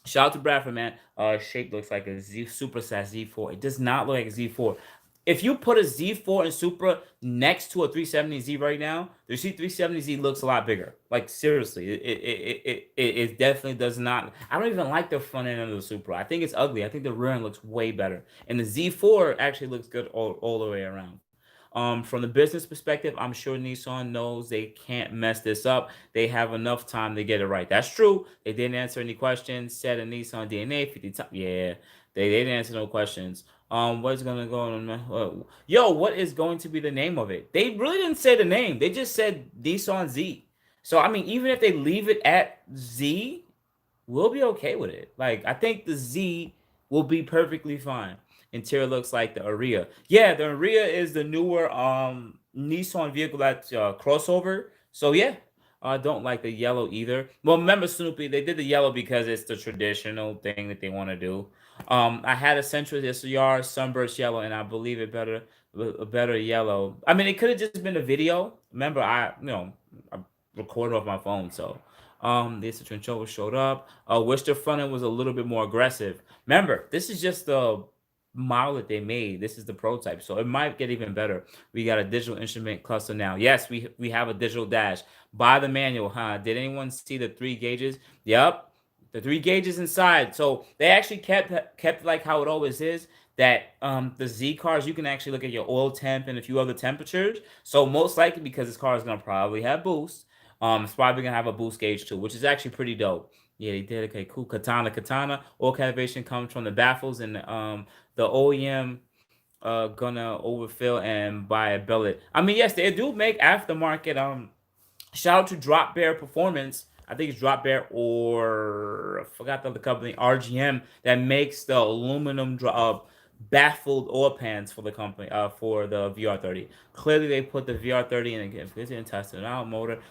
Shout out to Bradford, man. Shape looks like a supersized Z4. It does not look like a Z4. If you put a Z4 and Supra next to a 370Z right now, the C370Z looks a lot bigger. Like, seriously, it definitely does not. I don't even like the front end of the Supra. I think it's ugly. I think the rear end looks way better. And the Z4 actually looks good all the way around. From the business perspective, I'm sure Nissan knows they can't mess this up. They have enough time to get it right. That's true. They didn't answer any questions. Said a Nissan DNA 50 times. Yeah, they didn't answer no questions. What's gonna go on? Yo, what is going to be the name of it? They really didn't say the name. They just said Nissan Z. So I mean, even if they leave it at Z, we'll be okay with it. Like, I think the Z will be perfectly fine. Interior looks like the Aria. Yeah, the Aria is the newer Nissan vehicle that's crossover. So yeah, I don't like the yellow either. Well, remember Snoopy, they did the yellow because it's the traditional thing that they want to do. I had a Sentra SCR Sunburst yellow, and I believe it a better yellow. I mean, it could have just been a video. Remember, I recorded off my phone, so this Trinchova showed up. Wish the front end was a little bit more aggressive. Remember, this is just the model that they made. This is the prototype, so it might get even better. We got a digital instrument cluster now. Yes, we have a digital dash. Buy the manual, huh? Did anyone see the 3 gauges? Yep, the 3 gauges inside. So they actually kept like how it always is, that the Z cars, you can actually look at your oil temp and a few other temperatures. So most likely, because this car is gonna probably have boost, it's probably gonna have a boost gauge too, which is actually pretty dope. Yeah, they did. Okay, cool. Katana. Oil calibration comes from the baffles, and the OEM gonna overfill and buy a billet. I mean, yes, they do make aftermarket. Shout out to Drop Bear Performance. I think it's Drop Bear, or I forgot the other company, RGM, that makes the aluminum baffled oil pans for the company, for the VR30. Clearly, they put the VR30 in again. They didn't test it out.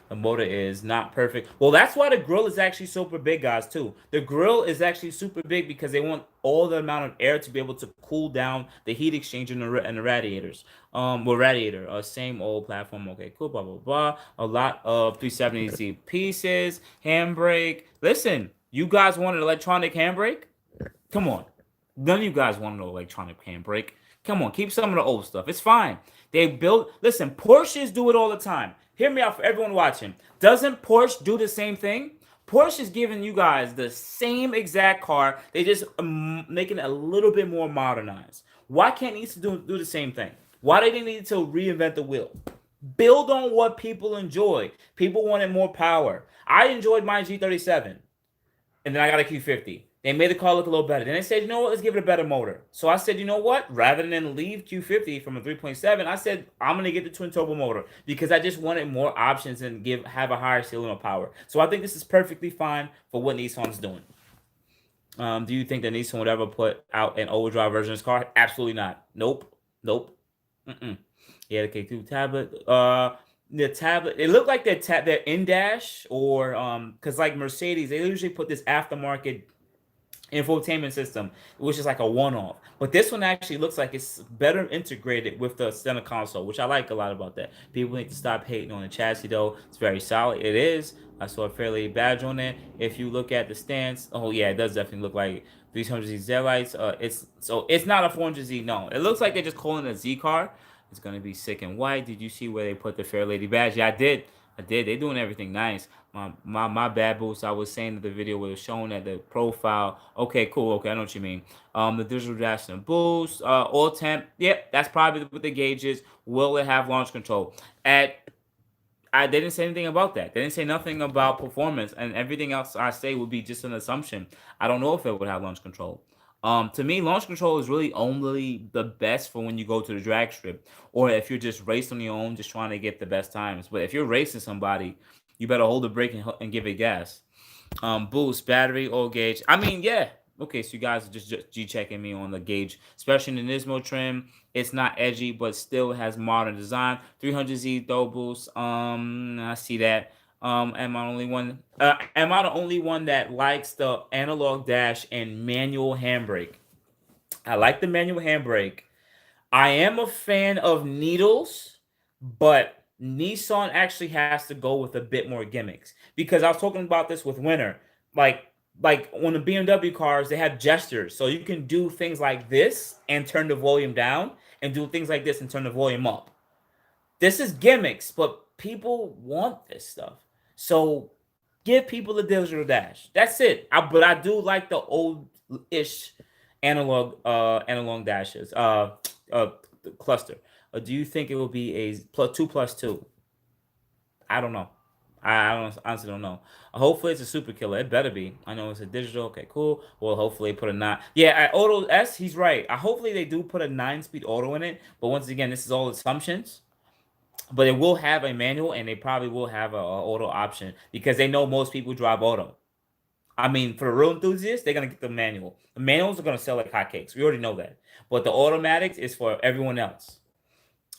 The motor is not perfect. Well, that's why the grill is actually super big, guys, too. The grill is actually super big because they want all the amount of air to be able to cool down the heat exchanger and the radiators. Radiator, same old platform. Okay, cool, blah, blah, blah. A lot of 370Z pieces, handbrake. Listen, you guys want an electronic handbrake? Come on. None of you guys want no electronic handbrake. Come on, keep some of the old stuff. It's fine. Listen, Porsches do it all the time. Hear me out for everyone watching. Doesn't Porsche do the same thing? Porsche is giving you guys the same exact car. They just making it a little bit more modernized. Why can't Nissan do the same thing? Why do they need to reinvent the wheel? Build on what people enjoy. People wanted more power. I enjoyed my G37. And then I got a Q50. They made the car look a little better. Then they said, you know what, let's give it a better motor. So I said, you know what, rather than leave Q50 from a 3.7, I said, I'm going to get the twin turbo motor because I just wanted more options and have a higher ceiling of power. So I think this is perfectly fine for what Nissan's doing. Do you think that Nissan would ever put out an overdrive version of this car? Absolutely not. Nope. Yeah, the K2 tablet. The tablet, it looked like their in-dash or because like Mercedes, they usually put this aftermarket infotainment system, which is like a one-off. But this one actually looks like it's better integrated with the center console, which I like a lot about that. People need to stop hating on the chassis though. It's very solid. It is. I saw a fairly badge on it. If you look at the stance, oh yeah, it does definitely look like 300Z Z lights. It's not a 400Z. No, it looks like they're just calling it a Z car. It's gonna be sick and white. Did you see where they put the Fair Lady badge? Yeah, I did. They're doing everything nice. My bad boost. I was saying that the video was showing that the profile. Okay, cool. Okay, I know what you mean. The digital dash and boost. Oil temp. Yep, that's probably what the gauge is. Will it have launch control? They didn't say anything about that. They didn't say nothing about performance, and everything else I say would be just an assumption. I don't know if it would have launch control. To me, launch control is really only the best for when you go to the drag strip, or if you're just racing on your own, just trying to get the best times. But if you're racing somebody, you better hold the brake and give it gas. Boost, battery, oil gauge. I mean, yeah. Okay, so you guys are just G-checking me on the gauge, especially in the Nismo trim. It's not edgy, but still has modern design. 300Z though boost. I see that. Am I the only one that likes the analog dash and manual handbrake? I like the manual handbrake. I am a fan of needles, but Nissan actually has to go with a bit more gimmicks because I was talking about this with Winter. Like on the BMW cars, they have gestures. So you can do things like this and turn the volume down and do things like this and turn the volume up. This is gimmicks, but people want this stuff. So give people the digital dash. That's it. But I do like the old-ish analog dashes. Cluster. Do you think it will be a +2+2? I don't know. I honestly don't know. Hopefully it's a super killer. It better be. I know it's a digital. Okay, cool. Well, hopefully put a 9. Yeah, at Auto S, he's right. Hopefully they do put a 9-speed auto in it. But once again, this is all assumptions. But it will have a manual, and they probably will have a auto option because they know most people drive auto. I mean, for the real enthusiasts, they're gonna get the manual. The manuals are gonna sell like hotcakes. We already know that. But the automatics is for everyone else.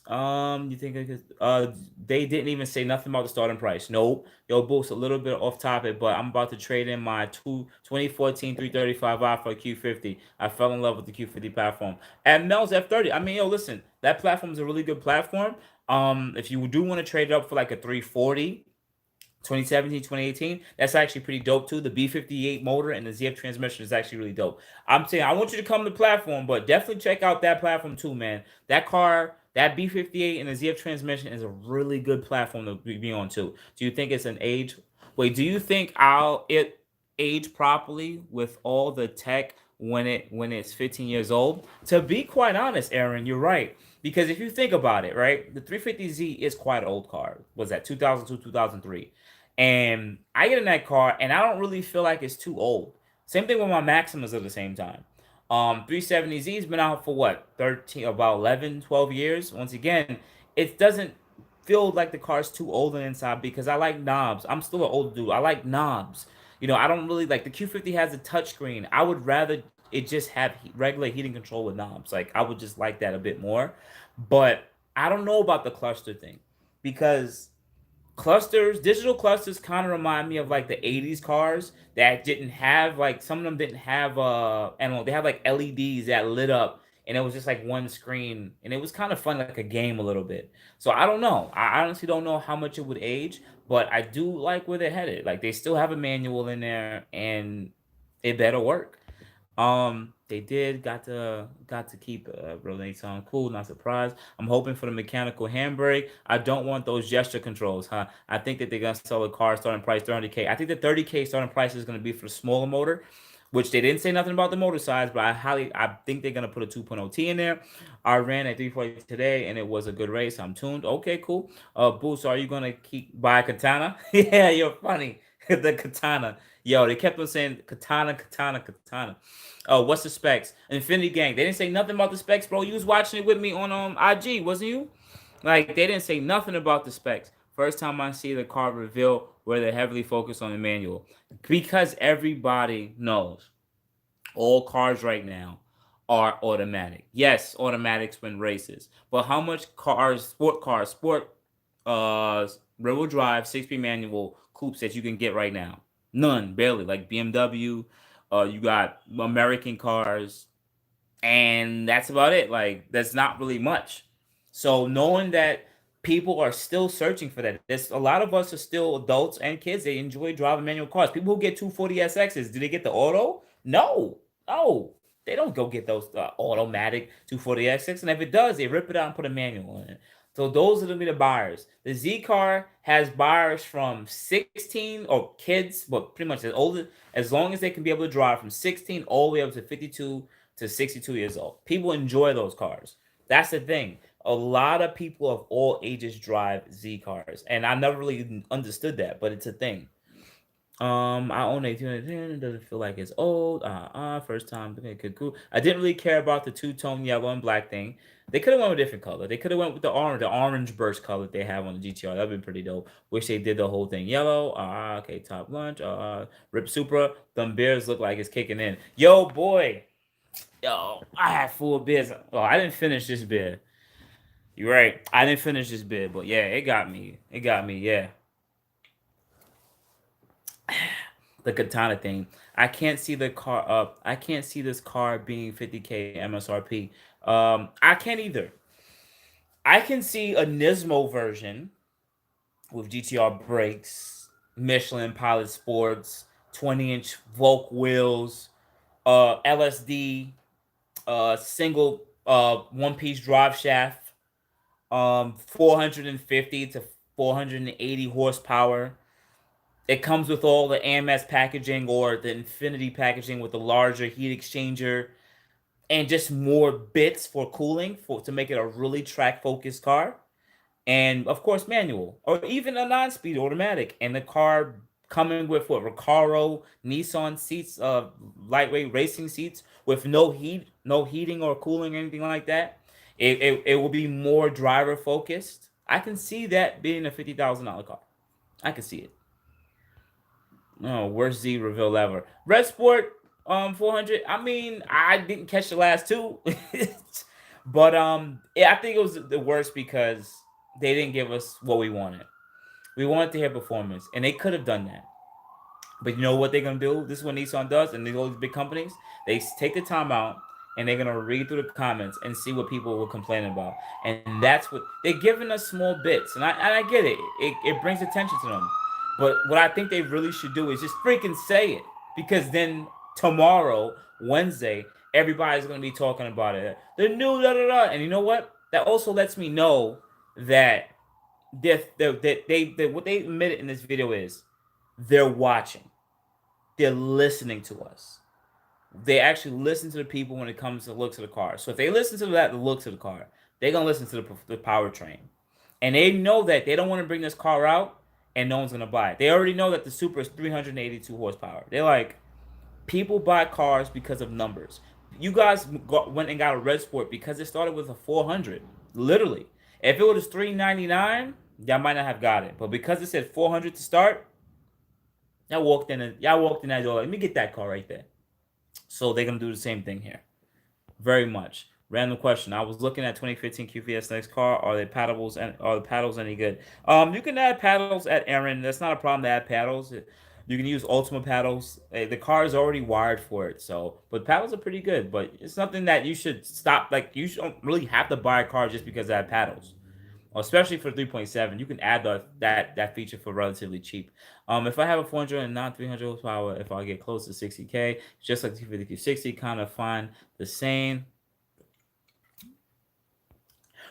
You think they didn't even say nothing about the starting price? Nope. Yo, Boost, a little bit off topic, but I'm about to trade in my 2014 335i for a Q50. I fell in love with the Q50 platform. And Mel's F30. I mean, yo, listen, that platform is a really good platform. If you do want to trade it up for like a 340, 2017, 2018, that's actually pretty dope too. The B58 motor and the ZF transmission is actually really dope. I'm saying I want you to come to the platform, but definitely check out that platform too, man. That car, that B58 and the ZF transmission is a really good platform to be on too. Do you think it's an age? Wait, do you think it age properly with all the tech when it's 15 years old? To be quite honest, Aaron, you're right. Because if you think about it, right, the 350Z is quite an old car. Was that 2002, 2003? And I get in that car, and I don't really feel like it's too old. Same thing with my Maximas at the same time. 370Z's been out for what, about 11, 12 years. Once again, it doesn't feel like the car's too old on the inside because I like knobs. I'm still an old dude. I like knobs. You know, I don't really like the Q50 has a touchscreen. I would rather it just have regular heating control with knobs. Like I would just like that a bit more. But I don't know about the cluster thing because digital clusters kind of remind me of like the 80s cars that didn't have, like, some of them didn't have analog. They had like LEDs that lit up and it was just like one screen and it was kind of fun, like a game a little bit. So I don't know. I honestly don't know how much it would age, but I do like where they're headed. Like they still have a manual in there and it better work. They got to keep relating on cool, not surprised. I'm hoping for the mechanical handbrake. I don't want those gesture controls, huh? I think that they're gonna sell a car starting price 30K. I think the 30K starting price is gonna be for the smaller motor, which they didn't say nothing about the motor size, but I think they're gonna put a 2.0T in there. I ran at 340 today and it was a good race. I'm tuned. Okay, cool. Boost, are you gonna buy a katana? Yeah, you're funny. The katana. Yo, they kept on saying katana, katana, katana. Oh, what's the specs? Infinity Gang. They didn't say nothing about the specs, bro. You was watching it with me on IG, wasn't you? Like, they didn't say nothing about the specs. First time I see the car reveal where they're heavily focused on the manual. Because everybody knows all cars right now are automatic. Yes, automatics win races. But how much sport rear-wheel drive, 6-speed manual coupes that you can get right now? None, barely. Like BMW, you got American cars, and that's about it. Like, that's not really much. So knowing that people are still searching for that, there's a lot of us are still adults and kids. They enjoy driving manual cars. People who get 240SXs, do they get the auto? No, no. They don't go get those automatic 240SX, and if it does, they rip it out and put a manual in it. So those are going to be the buyers. The Z car has buyers from 16 or kids, but pretty much as long as they can be able to drive from 16 all the way up to 52 to 62 years old. People enjoy those cars. That's the thing. A lot of people of all ages drive Z cars, and I never really understood that, but it's a thing. I own a 210. It doesn't feel like it's old. First time. Okay, cool. I didn't really care about the two-tone yellow and black thing. They could have went with a different color. They could have went with the orange burst color that they have on the GTR. That'd been pretty dope. Wish they did the whole thing yellow. Okay, top lunch. Rip Supra. Them beers look like it's kicking in. Yo, boy. Yo, I had 4 beers. Oh, I didn't finish this beer. You're right. I didn't finish this beer, but yeah, it got me. It got me. Yeah. The katana thing. I can't see the car up. I can't see this car being 50K MSRP. I can't either. I can see a Nismo version with GTR brakes, Michelin Pilot Sports, 20-inch Volk wheels, LSD, single one-piece drive shaft, 450 to 480 horsepower. It comes with all the AMS packaging or the Infiniti packaging with the larger heat exchanger and just more bits for cooling to make it a really track-focused car. And, of course, manual or even a 9-speed automatic. And the car coming with what Recaro, Nissan seats, lightweight racing seats with no heating or cooling or anything like that. It will be more driver-focused. I can see that being a $50,000 car. I can see it. Oh, worst Z reveal ever. Red Sport 400. I mean, I didn't catch the last 2. But yeah, I think it was the worst because they didn't give us what we wanted. We wanted to hear performance, and they could have done that. But you know what they're going to do? This is what Nissan does, and all these big companies, they take the time out, and they're going to read through the comments and see what people will complain about. And that's what they're giving us, small bits. And I get it. It brings attention to them. But what I think they really should do is just freaking say it. Because then tomorrow, Wednesday, everybody's going to be talking about it. The new da-da-da. And you know what? That also lets me know that what they admitted in this video is they're watching. They're listening to us. They actually listen to the people when it comes to the looks of the car. So if they listen to the looks of the car, they're going to listen to the powertrain. And they know that they don't want to bring this car out and no one's going to buy it. They already know that the Supra is 382 horsepower. They're like, people buy cars because of numbers. You guys went and got a Red Sport because it started with a 400. Literally. If it was 399, y'all might not have got it. But because it said 400 to start, y'all walked in that door. Let me get that car right there. So they're going to do the same thing here. Very much. Random question. I was looking at 2015 QVS next car. Are the paddles any good? You can add paddles at Aaron. That's not a problem to add paddles. You can use Ultima paddles. The car is already wired for it. So, but paddles are pretty good. But it's something that you should stop. Like, you don't really have to buy a car just because it had paddles. Especially for 3.7, you can add that feature for relatively cheap. If I have a 400 and not 300 horsepower, if I get close to 60K, just like the 250Q60, kind of find the same.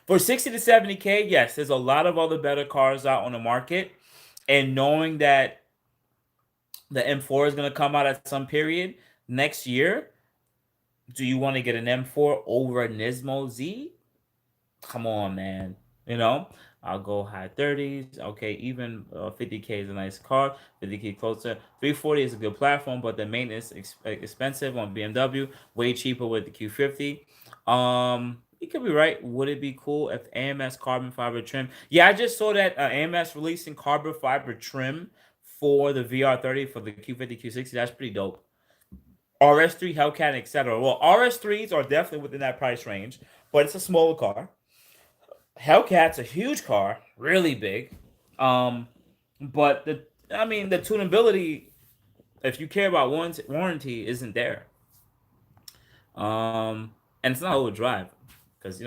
For 60 to 70K, yes, there's a lot of other better cars out on the market. And knowing that the M4 is going to come out at some period next year, do you want to get an M4 over a Nismo Z? Come on, man. You know? I'll go high 30s. Okay, even 50K is a nice car. 50K closer. 340 is a good platform, but the maintenance expensive on BMW. Way cheaper with the Q50. You could be right. Would it be cool if AMS carbon fiber trim? Yeah, I just saw that AMS releasing carbon fiber trim for the VR30 for the Q50, Q60. That's pretty dope. RS3, Hellcat, etc. Well, RS3s are definitely within that price range, but it's a smaller car. Hellcat's a huge car, really big. But the tunability, if you care about warranty, isn't there. And it's not all-wheel drive, because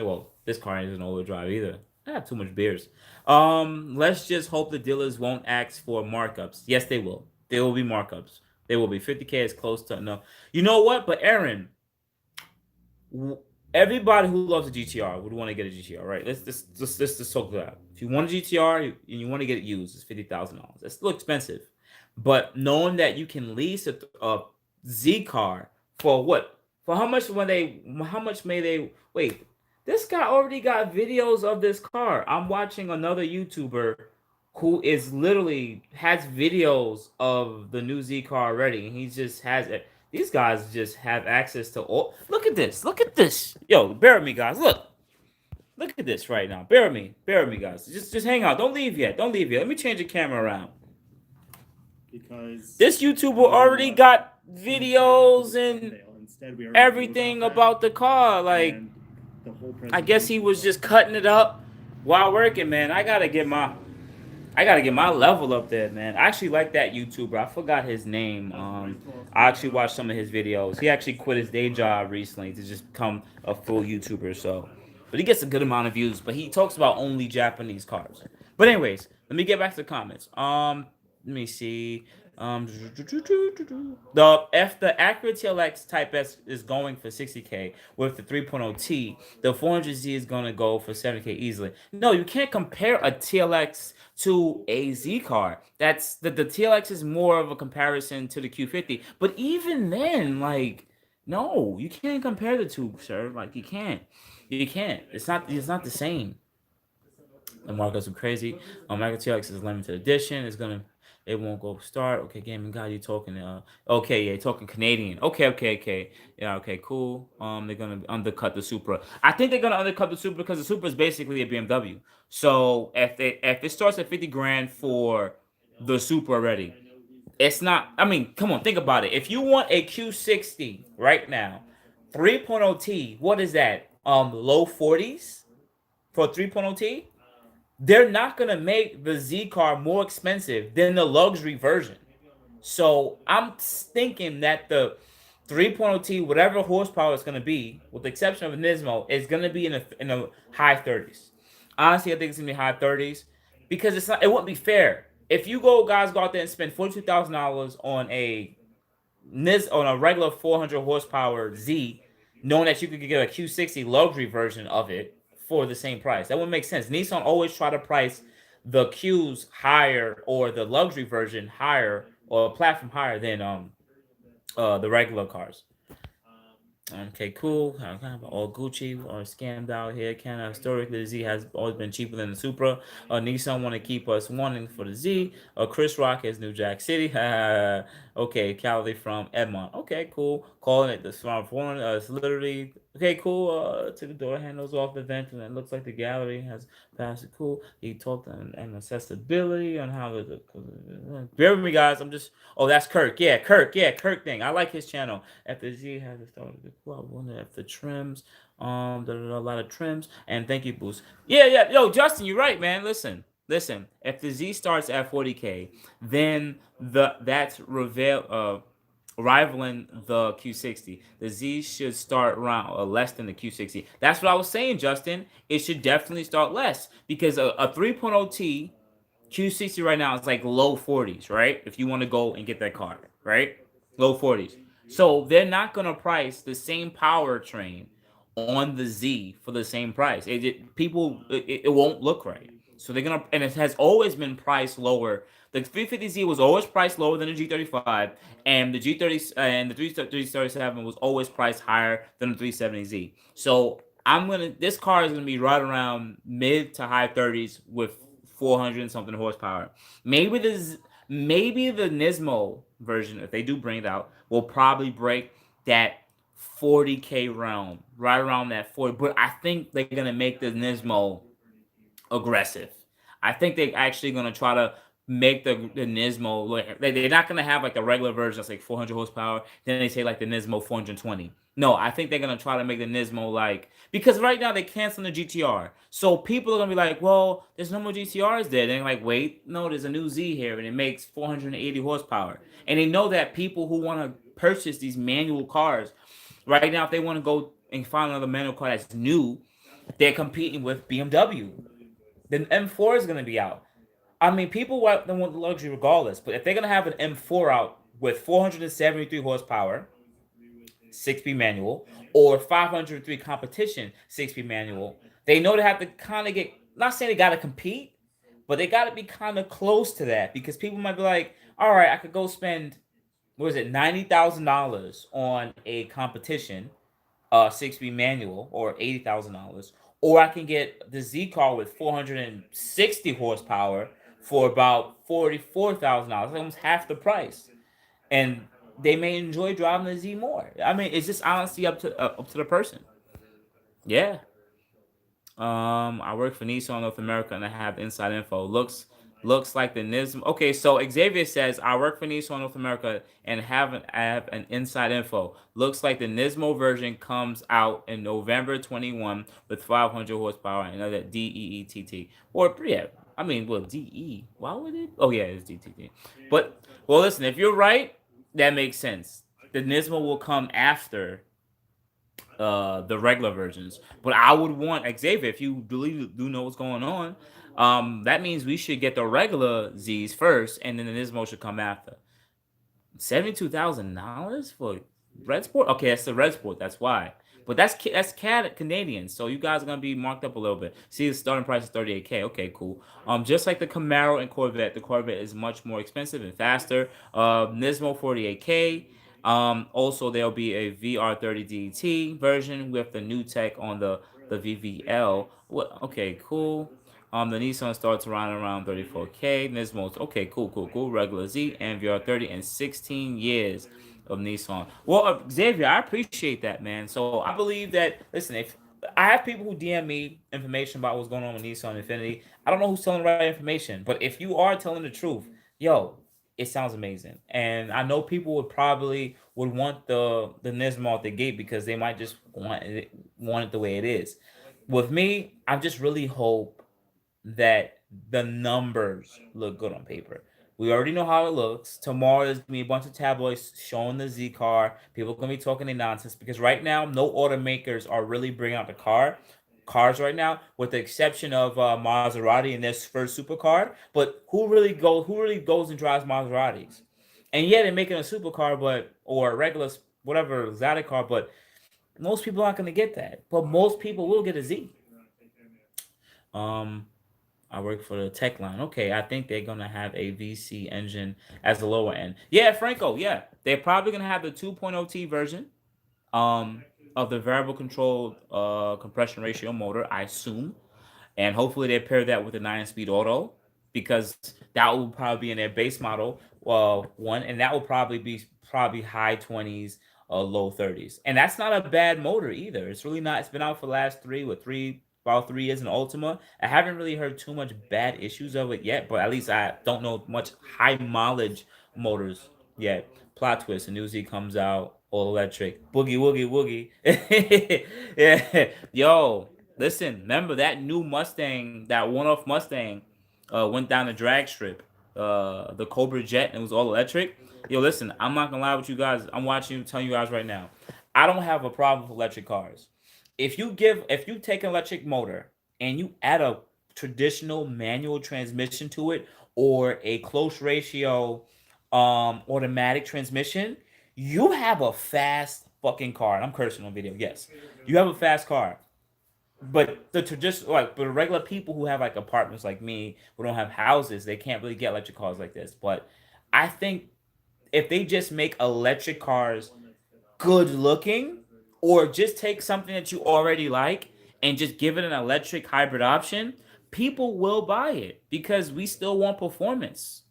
this car isn't all-wheel drive either. I have too much beers. Let's just hope the dealers won't ask for markups. Yes, they will. There will be markups. They will be. 50K is close to no. You know what? But Aaron, everybody who loves a GTR would want to get a GTR, right? Let's just talk about it. If you want a GTR and you want to get it used, it's $50,000. It's still expensive, but knowing that you can lease a Z car for what? For how much? How much may they wait? This guy already got videos of this car. I'm watching another YouTuber who is literally has videos of the new Z car already, and he just has it. These guys just have access to all. Look at this. Look at this. Yo, bear with me, guys. Look at this right now. Bear with me, guys. Just hang out. Don't leave yet. Don't leave yet. Let me change the camera around. Because this YouTuber already got videos and everything about the car. Like, I guess he was just cutting it up while working, man. I gotta get my level up there, man. I actually like that YouTuber. I forgot his name. I actually watched some of his videos. He actually quit his day job recently to just become a full YouTuber. But he gets a good amount of views. But he talks about only Japanese cars. But anyways, let me get back to the comments. Let me see. The Acura TLX Type S is going for 60K with the 3.0T. The 400Z is gonna go for 70K easily. No, you can't compare a TLX to a Z car. That's the TLX is more of a comparison to the Q50. But even then, like, no, you can't compare the two, sir. Like, you can't. It's not the same. The markups are crazy. Acura TLX is limited edition. It won't go start. Okay, gaming guy, you talking? Okay, yeah, talking Canadian. Okay. Yeah, okay, cool. They're gonna undercut the Supra. I think they're gonna undercut the Supra because the Supra is basically a BMW. So if it starts at 50 grand for the Supra already, it's not. I mean, come on, think about it. If you want a Q60 right now, 3.0T, what is that? Low 40s for 3.0T. They're not going to make the Z car more expensive than the luxury version. So I'm thinking that the 3.0T, whatever horsepower it's going to be, with the exception of a Nismo, is going to be in the high 30s. Honestly, I think it's going to be high 30s because it wouldn't be fair. If you guys go out there and spend $42,000 on a regular 400 horsepower Z, knowing that you could get a Q60 luxury version of it for the same price. That wouldn't make sense. Nissan always try to price the Qs higher or the luxury version higher or platform higher than the regular cars. Okay, cool. All Gucci or scammed out here. Canada historically, the Z has always been cheaper than the Supra. Nissan want to keep us wanting for the Z. Chris Rock is New Jack City. Okay, Cali from Edmond. Okay, cool. Calling it the Smart Phone. It's literally okay. Cool. Took the door handles off the vent, and it looks like the gallery has passed it. Cool. He talked on accessibility on how the. Bear with me, guys. I'm just. Oh, that's Kirk. Yeah, Kirk. Yeah, Kirk thing. I like his channel. If the Z has started. Well, I wonder if the trims. A lot of trims. And thank you, Boost. Yeah. Yo, Justin, you're right, man. Listen. If the Z starts at 40K, then that's rivaling the Q60. The Z should start around less than the Q60. That's what I was saying, Justin. It should definitely start less because a 3.0T Q60 right now is like low 40s, right? If you want to go and get that car, right? Low 40s. So they're not going to price the same powertrain on the Z for the same price. It won't look right. So they're gonna, and it has always been priced lower. The 350Z was always priced lower than the G35, and the G30 and the 337 was always priced higher than the 370Z. So This car is gonna be right around mid to high 30s with 400 and something horsepower. Maybe the Nismo version, if they do bring it out, will probably break that 40K realm, right around that 40. But I think they're gonna make the Nismo aggressive. I think they're actually gonna try to make the Nismo like they're not gonna have like the regular version that's like 400 horsepower. Then they say like the Nismo 420. No, I think they're gonna try to make the Nismo like, because right now they're canceling the GTR, so people are gonna be like, well, there's no more GTRs there. They're like, wait, no, there's a new Z here, and it makes 480 horsepower, and they know that people who want to purchase these manual cars right now, if they want to go and find another manual car that's new, they're competing with BMW. The M4 is gonna be out. I mean, people want the luxury regardless, but if they're gonna have an M4 out with 473 horsepower, 6-speed manual, or 503 competition 6-speed manual, they know they have to kind of get, not saying they gotta compete, but they gotta be kind of close to that, because people might be like, all right, I could go spend, what is it, $90,000 on a competition 6-speed manual, or $80,000, or I can get the Z car with 460 horsepower for about $44,000, almost half the price, and they may enjoy driving the Z more. I mean, it's just honestly up to the person. Yeah. I work for Nissan North America and I have inside info. Looks like the Nismo. Okay, so Xavier says I work for Nissan North America and have an inside info. Looks like the Nismo version comes out in November 21 with 500 horsepower and another DEETT. Or yeah, I mean, well, DE. Why would it? Oh yeah, it's DTT. But well, listen, if you're right, that makes sense. The Nismo will come after the regular versions. But I would want, Xavier, if you really do know what's going on, that means we should get the regular Z's first, and then the Nismo should come after. $72,000 for Red Sport? Okay, that's the Red Sport. That's why. But that's Canadian, so you guys are gonna be marked up a little bit. See, the starting price is 38K. Okay, cool. Just like the Camaro and Corvette, the Corvette is much more expensive and faster. Nismo 48K. Also there'll be a VR30 DT version with the new tech on the VVL. What? Okay, cool. The Nissan starts around 34K. Nismo's okay, cool. Regular Z and VR30 and 16 years of Nissan. Well, Xavier, I appreciate that, man. So I believe that. Listen, if I have people who DM me information about what's going on with Nissan Infiniti, I don't know who's telling the right information, but if you are telling the truth, yo, it sounds amazing. And I know people would want the Nismo at the gate because they might just want it the way it is. With me, I just really hope that the numbers look good on paper. We already know how it looks. Tomorrow there's gonna be a bunch of tabloids showing the Z car. People are gonna be talking their nonsense because right now no automakers are really bringing out the cars right now, with the exception of Maserati in this first supercar. But who really goes and drives Maseratis? And yeah, they're making a supercar, or a regular whatever exotic car, but most people aren't gonna get that. But most people will get a Z. I work for the tech line. Okay, I think they're gonna have a VC engine as the lower end. Yeah, Franco. Yeah, they're probably gonna have the 2.0T version of the variable controlled compression ratio motor, I assume, and hopefully they pair that with a 9-speed auto, because that will probably be in their base model one, and that will probably be high 20s, low 30s, and that's not a bad motor either. It's really not. It's been out for the last about 3 years in Ultima. I haven't really heard too much bad issues of it yet, but at least I don't know much high mileage motors yet. Plot twist: a new Z comes out, all electric, boogie woogie. Yeah, yo, listen, remember that new Mustang, that one-off Mustang, went down the drag strip, the Cobra Jet, and it was all electric. Yo, listen, I'm not gonna lie with you guys. I'm telling you guys right now, I don't have a problem with electric cars. If you take an electric motor and you add a traditional manual transmission to it, or a close ratio automatic transmission, you have a fast fucking car. And I'm cursing on video. Yes, you have a fast car. But but regular people who have like apartments like me, who don't have houses, they can't really get electric cars like this. But I think if they just make electric cars good looking, or just take something that you already like and just give it an electric hybrid option, people will buy it because we still want performance.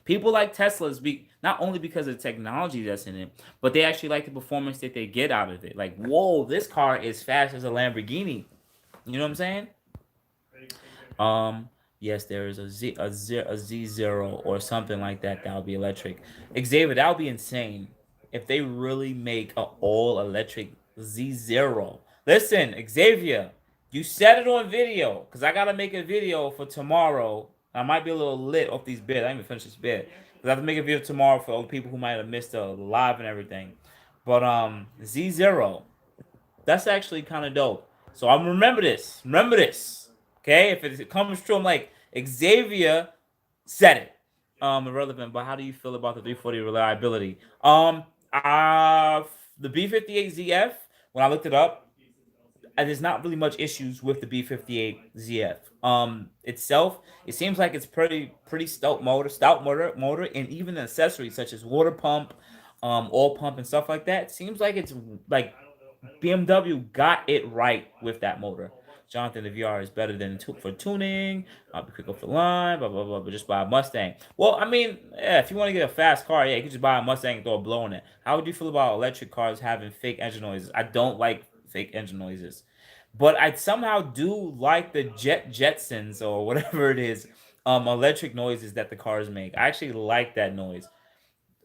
People like Teslas not only because of the technology that's in it, but they actually like the performance that they get out of it. Like, whoa, this car is fast as a Lamborghini. You know what I'm saying? Yes, there is a Z0 or something like that that'll be electric. Xavier, that would be insane if they really make an all electric Z0. Listen, Xavier, you said it on video because I gotta make a video for tomorrow. I might be a little lit off these bits. I didn't even finish this bit because I have to make a video tomorrow for all the people who might have missed the live and everything. But Z0, that's actually kind of dope. So I'm remember this. Remember this. Okay, if it comes true, I'm like, Xavier said it. Irrelevant, but how do you feel about the 340 reliability? The B58ZF, when I looked it up, there's not really much issues with the B58ZF. Itself, it seems like it's pretty stout motor, and even the accessories such as water pump, oil pump, and stuff like that. It seems like it's like BMW got it right with that motor. Jonathan, the VR is better than for tuning. I'll be quick off the line, blah, blah, blah, but just buy a Mustang. Well, I mean, yeah, if you want to get a fast car, yeah, you can just buy a Mustang and throw a blow in it. How would you feel about electric cars having fake engine noises? I don't like fake engine noises. But I somehow do like the Jetsons or whatever it is, electric noises that the cars make. I actually like that noise.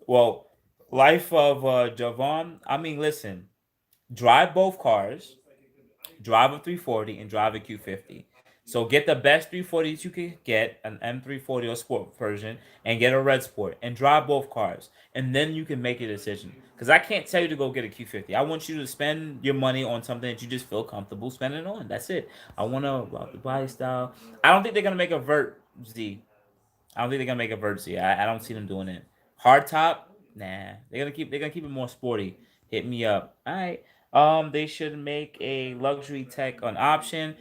Well, life of Javon, I mean, listen, drive both cars. Drive a 340 and drive a Q50. So get the best 340s you can get, an M340 or sport version, and get a red sport and drive both cars. And then you can make a decision. Because I can't tell you to go get a Q50. I want you to spend your money on something that you just feel comfortable spending on. That's it. I want to the body style. I don't think they're going to make a Vert Z. I don't think they're going to make a Vert Z. I don't see them doing it. Hard top? Nah. They're going to keep it more sporty. Hit me up. All right. They should make a luxury tech an option,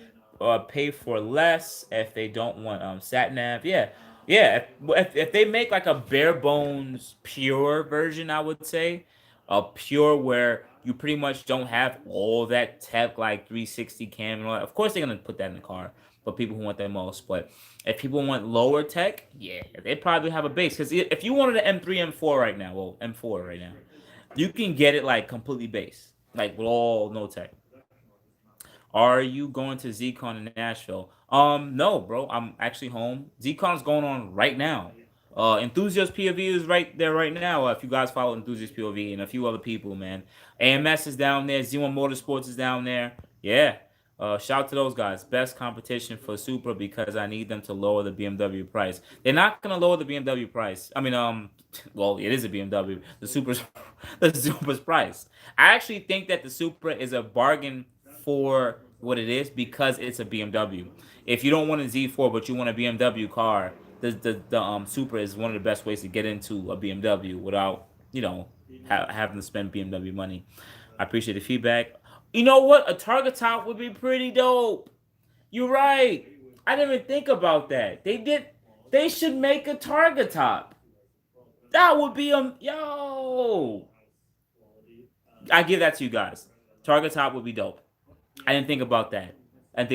pay for less if they don't want sat nav. Yeah. If they make like a bare bones pure version, I would say a pure where you pretty much don't have all that tech like 360 cam and all that. Of course, they're gonna put that in the car for people who want that most. But if people want lower tech, yeah, they probably have a base. Because if you wanted an M3, M4 right now, well, M4 right now, you can get it like completely base. Like with all no tech. Are you going to ZCON in Nashville? No, bro. I'm actually home. ZCON's going on right now. Enthusiast POV is right there right now. If you guys follow Enthusiast POV and a few other people, man. AMS is down there. Z1 Motorsports is down there. Yeah. Shout out to those guys. Best competition for Supra because I need them to lower the BMW price. They're not gonna lower the BMW price. I mean, well, it is a BMW. The Supra's price. I actually think that the Supra is a bargain for what it is because it's a BMW. If you don't want a Z4 but you want a BMW car, the Supra is one of the best ways to get into a BMW without having to spend BMW money. I appreciate the feedback. You know what? A target top would be pretty dope. You're right. I didn't even think about that. They should make a target top. That would be yo. I give that to you guys. Target top would be dope. I didn't think about that. I'm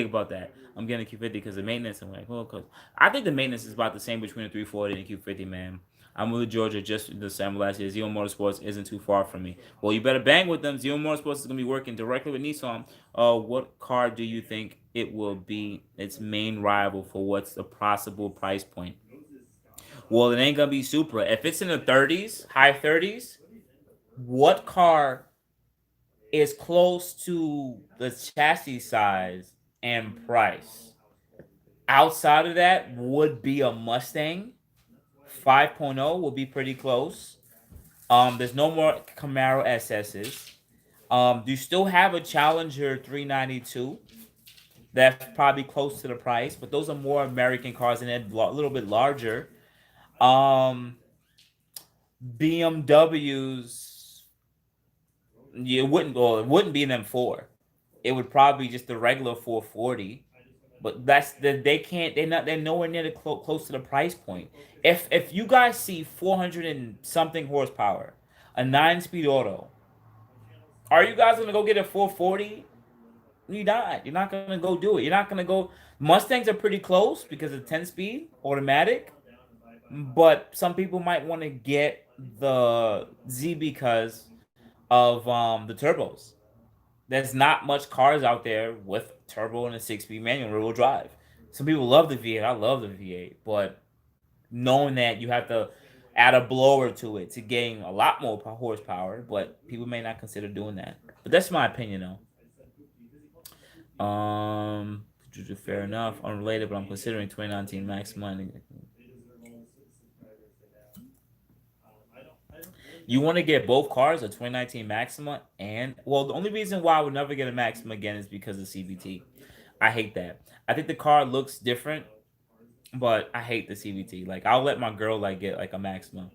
getting a Q50 because the maintenance. I'm like, well, cause I think the maintenance is about the same between a 340 and a Q50, man. I moved to Georgia just in December last year. Z1 Motorsports isn't too far from me. Well, you better bang with them. Z1 Motorsports is going to be working directly with Nissan. What car do you think it will be its main rival for what's the possible price point? Well, it ain't going to be Supra. If it's in the 30s, high 30s, what car is close to the chassis size and price? Outside of that would be a Mustang. 5.0 will be pretty close. There's no more Camaro SS's. You still have a Challenger 392. That's probably close to the price, but those are more American cars and they're a little bit larger. BMWs, it wouldn't be an M4. It would probably be just the regular 440. But they're nowhere near close to the price point. If you guys see 400 and something horsepower, a 9-speed auto, are you guys gonna go get a 440 You're not. You're not gonna go do it. You're not gonna go. Mustangs are pretty close because of 10-speed automatic, but some people might want to get the Z because of the turbos. There's not much cars out there with turbo and a 6-speed manual rear-wheel drive. Some people love the V8. I love the V8, but knowing that you have to add a blower to it to gain a lot more horsepower, but people may not consider doing that. But that's my opinion, though. Fair enough. Unrelated, but I'm considering 2019 Max money. You want to get both cars, a 2019 Maxima and... Well, the only reason why I would never get a Maxima again is because of CVT. I hate that. I think the car looks different, but I hate the CVT. Like, I'll let my girl, like, get, like, a Maxima.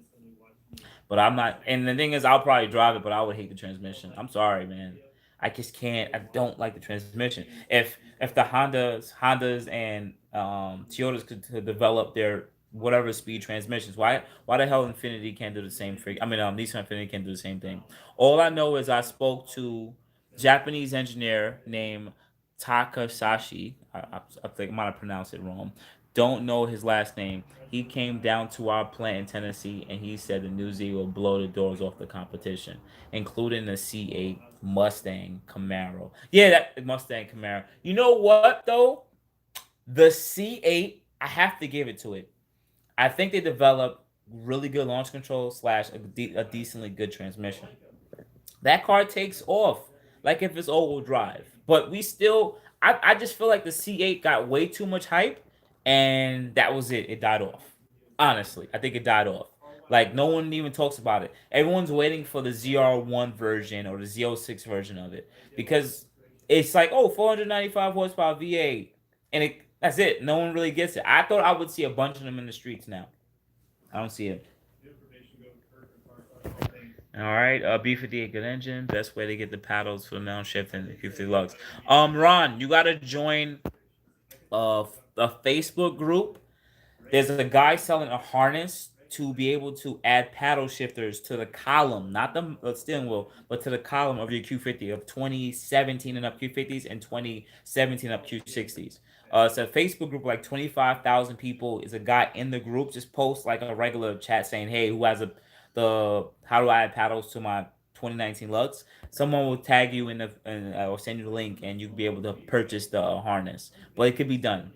But I'm not... And the thing is, I'll probably drive it, but I would hate the transmission. I'm sorry, man. I just can't... I don't like the transmission. If the Hondas and Toyotas could develop their... whatever speed transmissions. Why the hell Infiniti can't do the same thing? I mean, Nissan Infiniti can't do the same thing. All I know is I spoke to Japanese engineer named Takasashi. I think I might have pronounced it wrong. Don't know his last name. He came down to our plant in Tennessee and he said the new Z will blow the doors off the competition, including the C8 Mustang Camaro. Yeah, that Mustang Camaro. You know what though? The C8, I have to give it to it. I think they developed really good launch control / a decently good transmission. That car takes off like if it's all-wheel drive. But we still... I just feel like the C8 got way too much hype, and that was it. It died off. Honestly, I think it died off. Like, no one even talks about it. Everyone's waiting for the ZR1 version or the Z06 version of it. Because it's like, oh, 495 horsepower V8. And that's it. No one really gets it. I thought I would see a bunch of them in the streets now. I don't see it. All right, B58 good engine. Best way to get the paddles for the mount shift and the Q50 lugs. Ron, you gotta join a Facebook group. There's a guy selling a harness to be able to add paddle shifters to the column, not the steering wheel, but to the column of your Q50 of 2017 and up Q50s and 2017 up Q60s. It's a Facebook group, like 25,000 people. Is a guy in the group. Just post like a regular chat saying, "Hey, who has how do I add paddles to my 2019 lugs?" Someone will tag you or send you the link, and you'll be able to purchase the harness. But it could be done.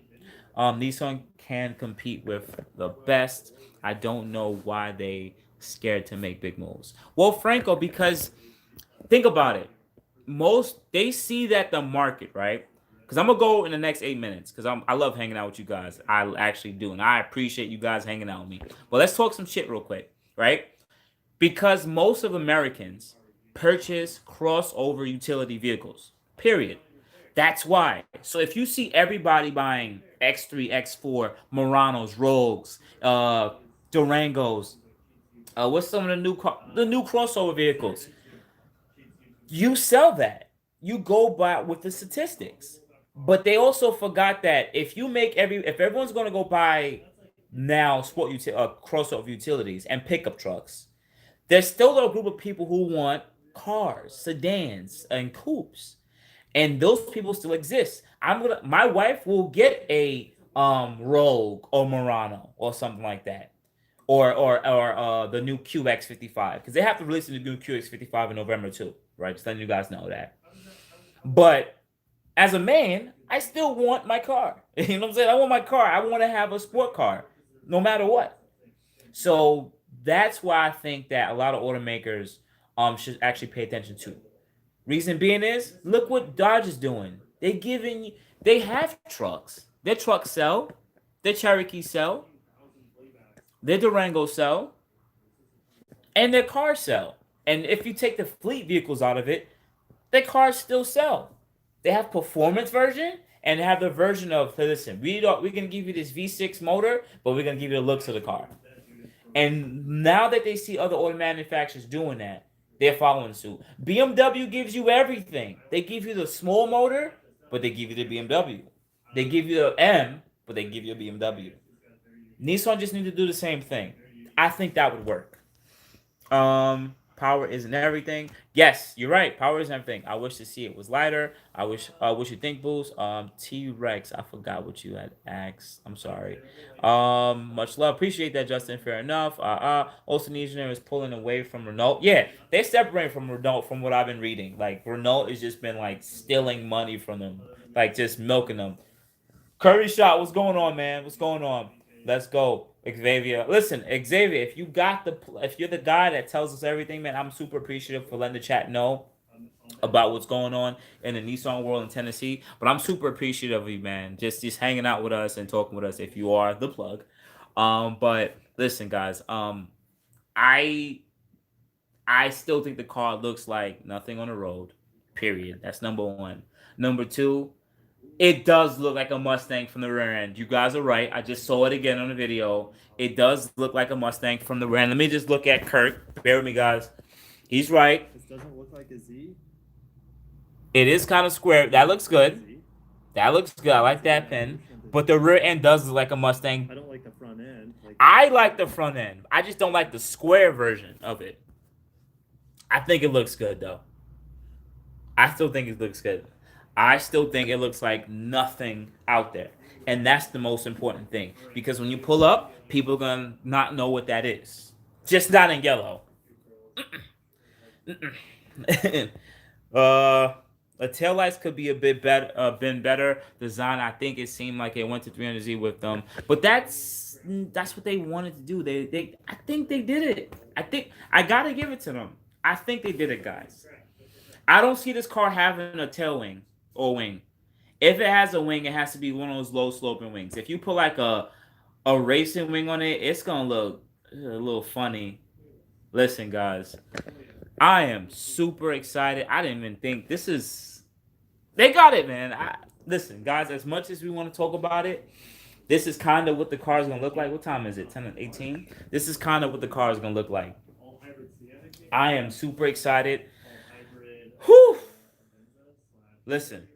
Nissan can compete with the best. I don't know why they scared to make big moves. Well, Franco, because think about it. They see that the market, right? Because I'm going to go in the next 8 minutes because I love hanging out with you guys. I actually do. And I appreciate you guys hanging out with me. But let's talk some shit real quick, right? Because most of Americans purchase crossover utility vehicles, period. That's why. So if you see everybody buying X3, X4, Muranos, Rogues, Durangos, what's some of the new crossover vehicles? You sell that. You go by with the statistics. But they also forgot that if everyone's going to go buy now crossover utilities and pickup trucks, there's still a group of people who want cars, sedans, and coupes. And those people still exist. My wife will get a Rogue or Murano or something like that, or the new QX55 because they have to release the new QX55 in November too, right? Just letting you guys know that. But as a man, I still want my car. You know what I'm saying? I want my car. I want to have a sport car, no matter what. So that's why I think that a lot of automakers should actually pay attention to. Reason being is, look what Dodge is doing. They have trucks. Their trucks sell. Their Cherokee sell. Their Durango sell. And their cars sell. And if you take the fleet vehicles out of it, their cars still sell. They have performance version and they have the version of, listen, we're going to give you this V6 motor, but we're going to give you the looks of the car. And now that they see other auto manufacturers doing that, they're following suit. BMW gives you everything. They give you the small motor, but they give you the BMW. They give you the M, but they give you a BMW. Nissan just need to do the same thing. I think that would work. power isn't everything. Yes, you're right. Power isn't everything. I wish to see it was lighter. I wish you think boost. T-Rex. I forgot what you had asked. I'm sorry. Much love. Appreciate that, Justin. Fair enough. Also, Engineer is pulling away from Renault. Yeah, they're separating from Renault from what I've been reading. Like Renault has just been like stealing money from them, like just milking them. Curry shot. What's going on, man? What's going on? Let's go, Xavier. Listen, Xavier, if you're the guy that tells us everything, man, I'm super appreciative for letting the chat know about what's going on in the Nissan world in Tennessee. But I'm super appreciative of you, man. Just hanging out with us and talking with us if you are the plug. But listen, guys, I still think the car looks like nothing on the road. Period. That's number one. Number two, it does look like a Mustang from the rear end. You guys are right. I just saw it again on the video. It does look like a Mustang from the rear end. Let me just look at Kirk. Bear with me, guys. He's right. This doesn't look like a Z. It is kind of square. That looks good. That looks good. I like that pin. But the rear end does look like a Mustang. I don't like the front end. I like the front end. I just don't like the square version of it. I think it looks good, though. I still think it looks good. I still think it looks like nothing out there. And that's the most important thing. Because when you pull up, people are going to not know what that is. Just not in yellow. The taillights could be a bit better, been better design. I think it seemed like it went to 300Z with them. But that's what they wanted to do. I think they did it. I got to give it to them. I think they did it, guys. I don't see this car having a tail wing or wing. If it has a wing, it has to be one of those low sloping wings. If you put like a racing wing on it, it's gonna look a little funny. Listen, guys, I am super excited. I didn't even think this is. They got it, man. Listen, guys, as much as we want to talk about it, this is kind of what the car is gonna look like. What time is it? 10:18. This is kind of what the car is gonna look like. I am super excited. Whew. Listen,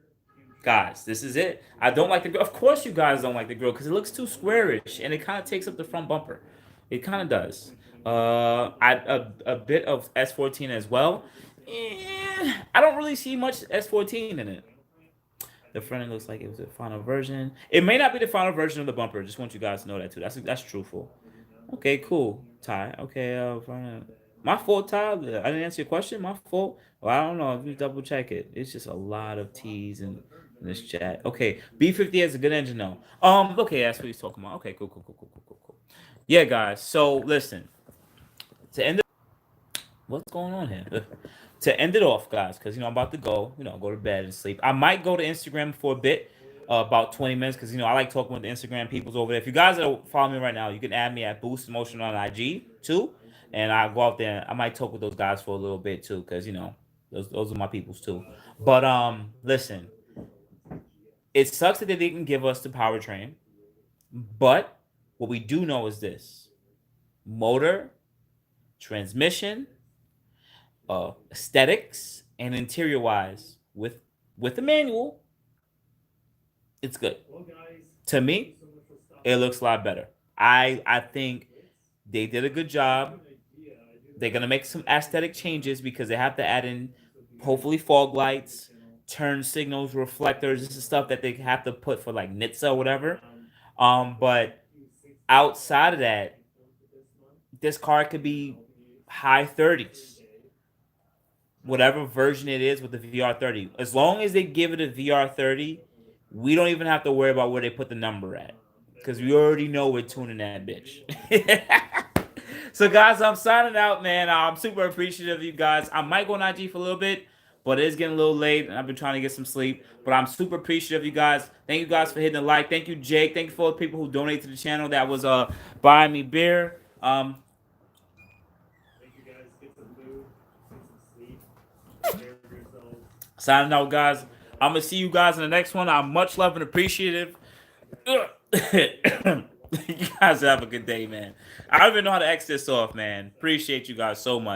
guys, this is it. I don't like the grill. Of course you guys don't like the grill because it looks too squarish and it kind of takes up the front bumper. It kind of does. A bit of S14 as well. I don't really see much S14 in it. The front end looks like it was the final version. It may not be the final version of the bumper. Just want you guys to know that too. That's truthful. Okay, cool. Ty. Okay, my fault, Ty. I didn't answer your question. My fault. Well, I don't know. Let me double check it. It's just a lot of T's in this chat. Okay, B50 has a good engine though. Okay, that's what he's talking about. Okay, cool. Yeah, guys. So listen. To end it, what's going on here? To end it off, guys, because I'm about to go to bed and sleep. I might go to Instagram for a bit, about 20 minutes, because I like talking with the Instagram peoples over there. If you guys are following me right now, you can add me at boostinmotion on IG too, and I'll go out there. I might talk with those guys for a little bit too, because those are my peoples too. But listen, it sucks that they didn't give us the powertrain, but what we do know is this: motor, transmission, aesthetics, and interior wise, with the manual, it's good. To me, it looks a lot better. I think they did a good job. They're gonna make some aesthetic changes because they have to add in hopefully fog lights, turn signals, reflectors. This is stuff that they have to put for like NHTSA or whatever. But outside of that, this car could be high 30s. Whatever version it is with the VR30. As long as they give it a VR30, we don't even have to worry about where they put the number at. Because we already know we're tuning that bitch. So, guys, I'm signing out, man. I'm super appreciative of you guys. I might go on IG for a little bit, but it is getting a little late, and I've been trying to get some sleep. But I'm super appreciative of you guys. Thank you guys for hitting the like. Thank you, Jake. Thank you for all the people who donate to the channel that was buying me beer. Thank you, guys. Get some food. Get some sleep. Signing out, guys. I'm going to see you guys in the next one. I'm much love and appreciative. You guys have a good day, man. I don't even know how to X this off, man. Appreciate you guys so much.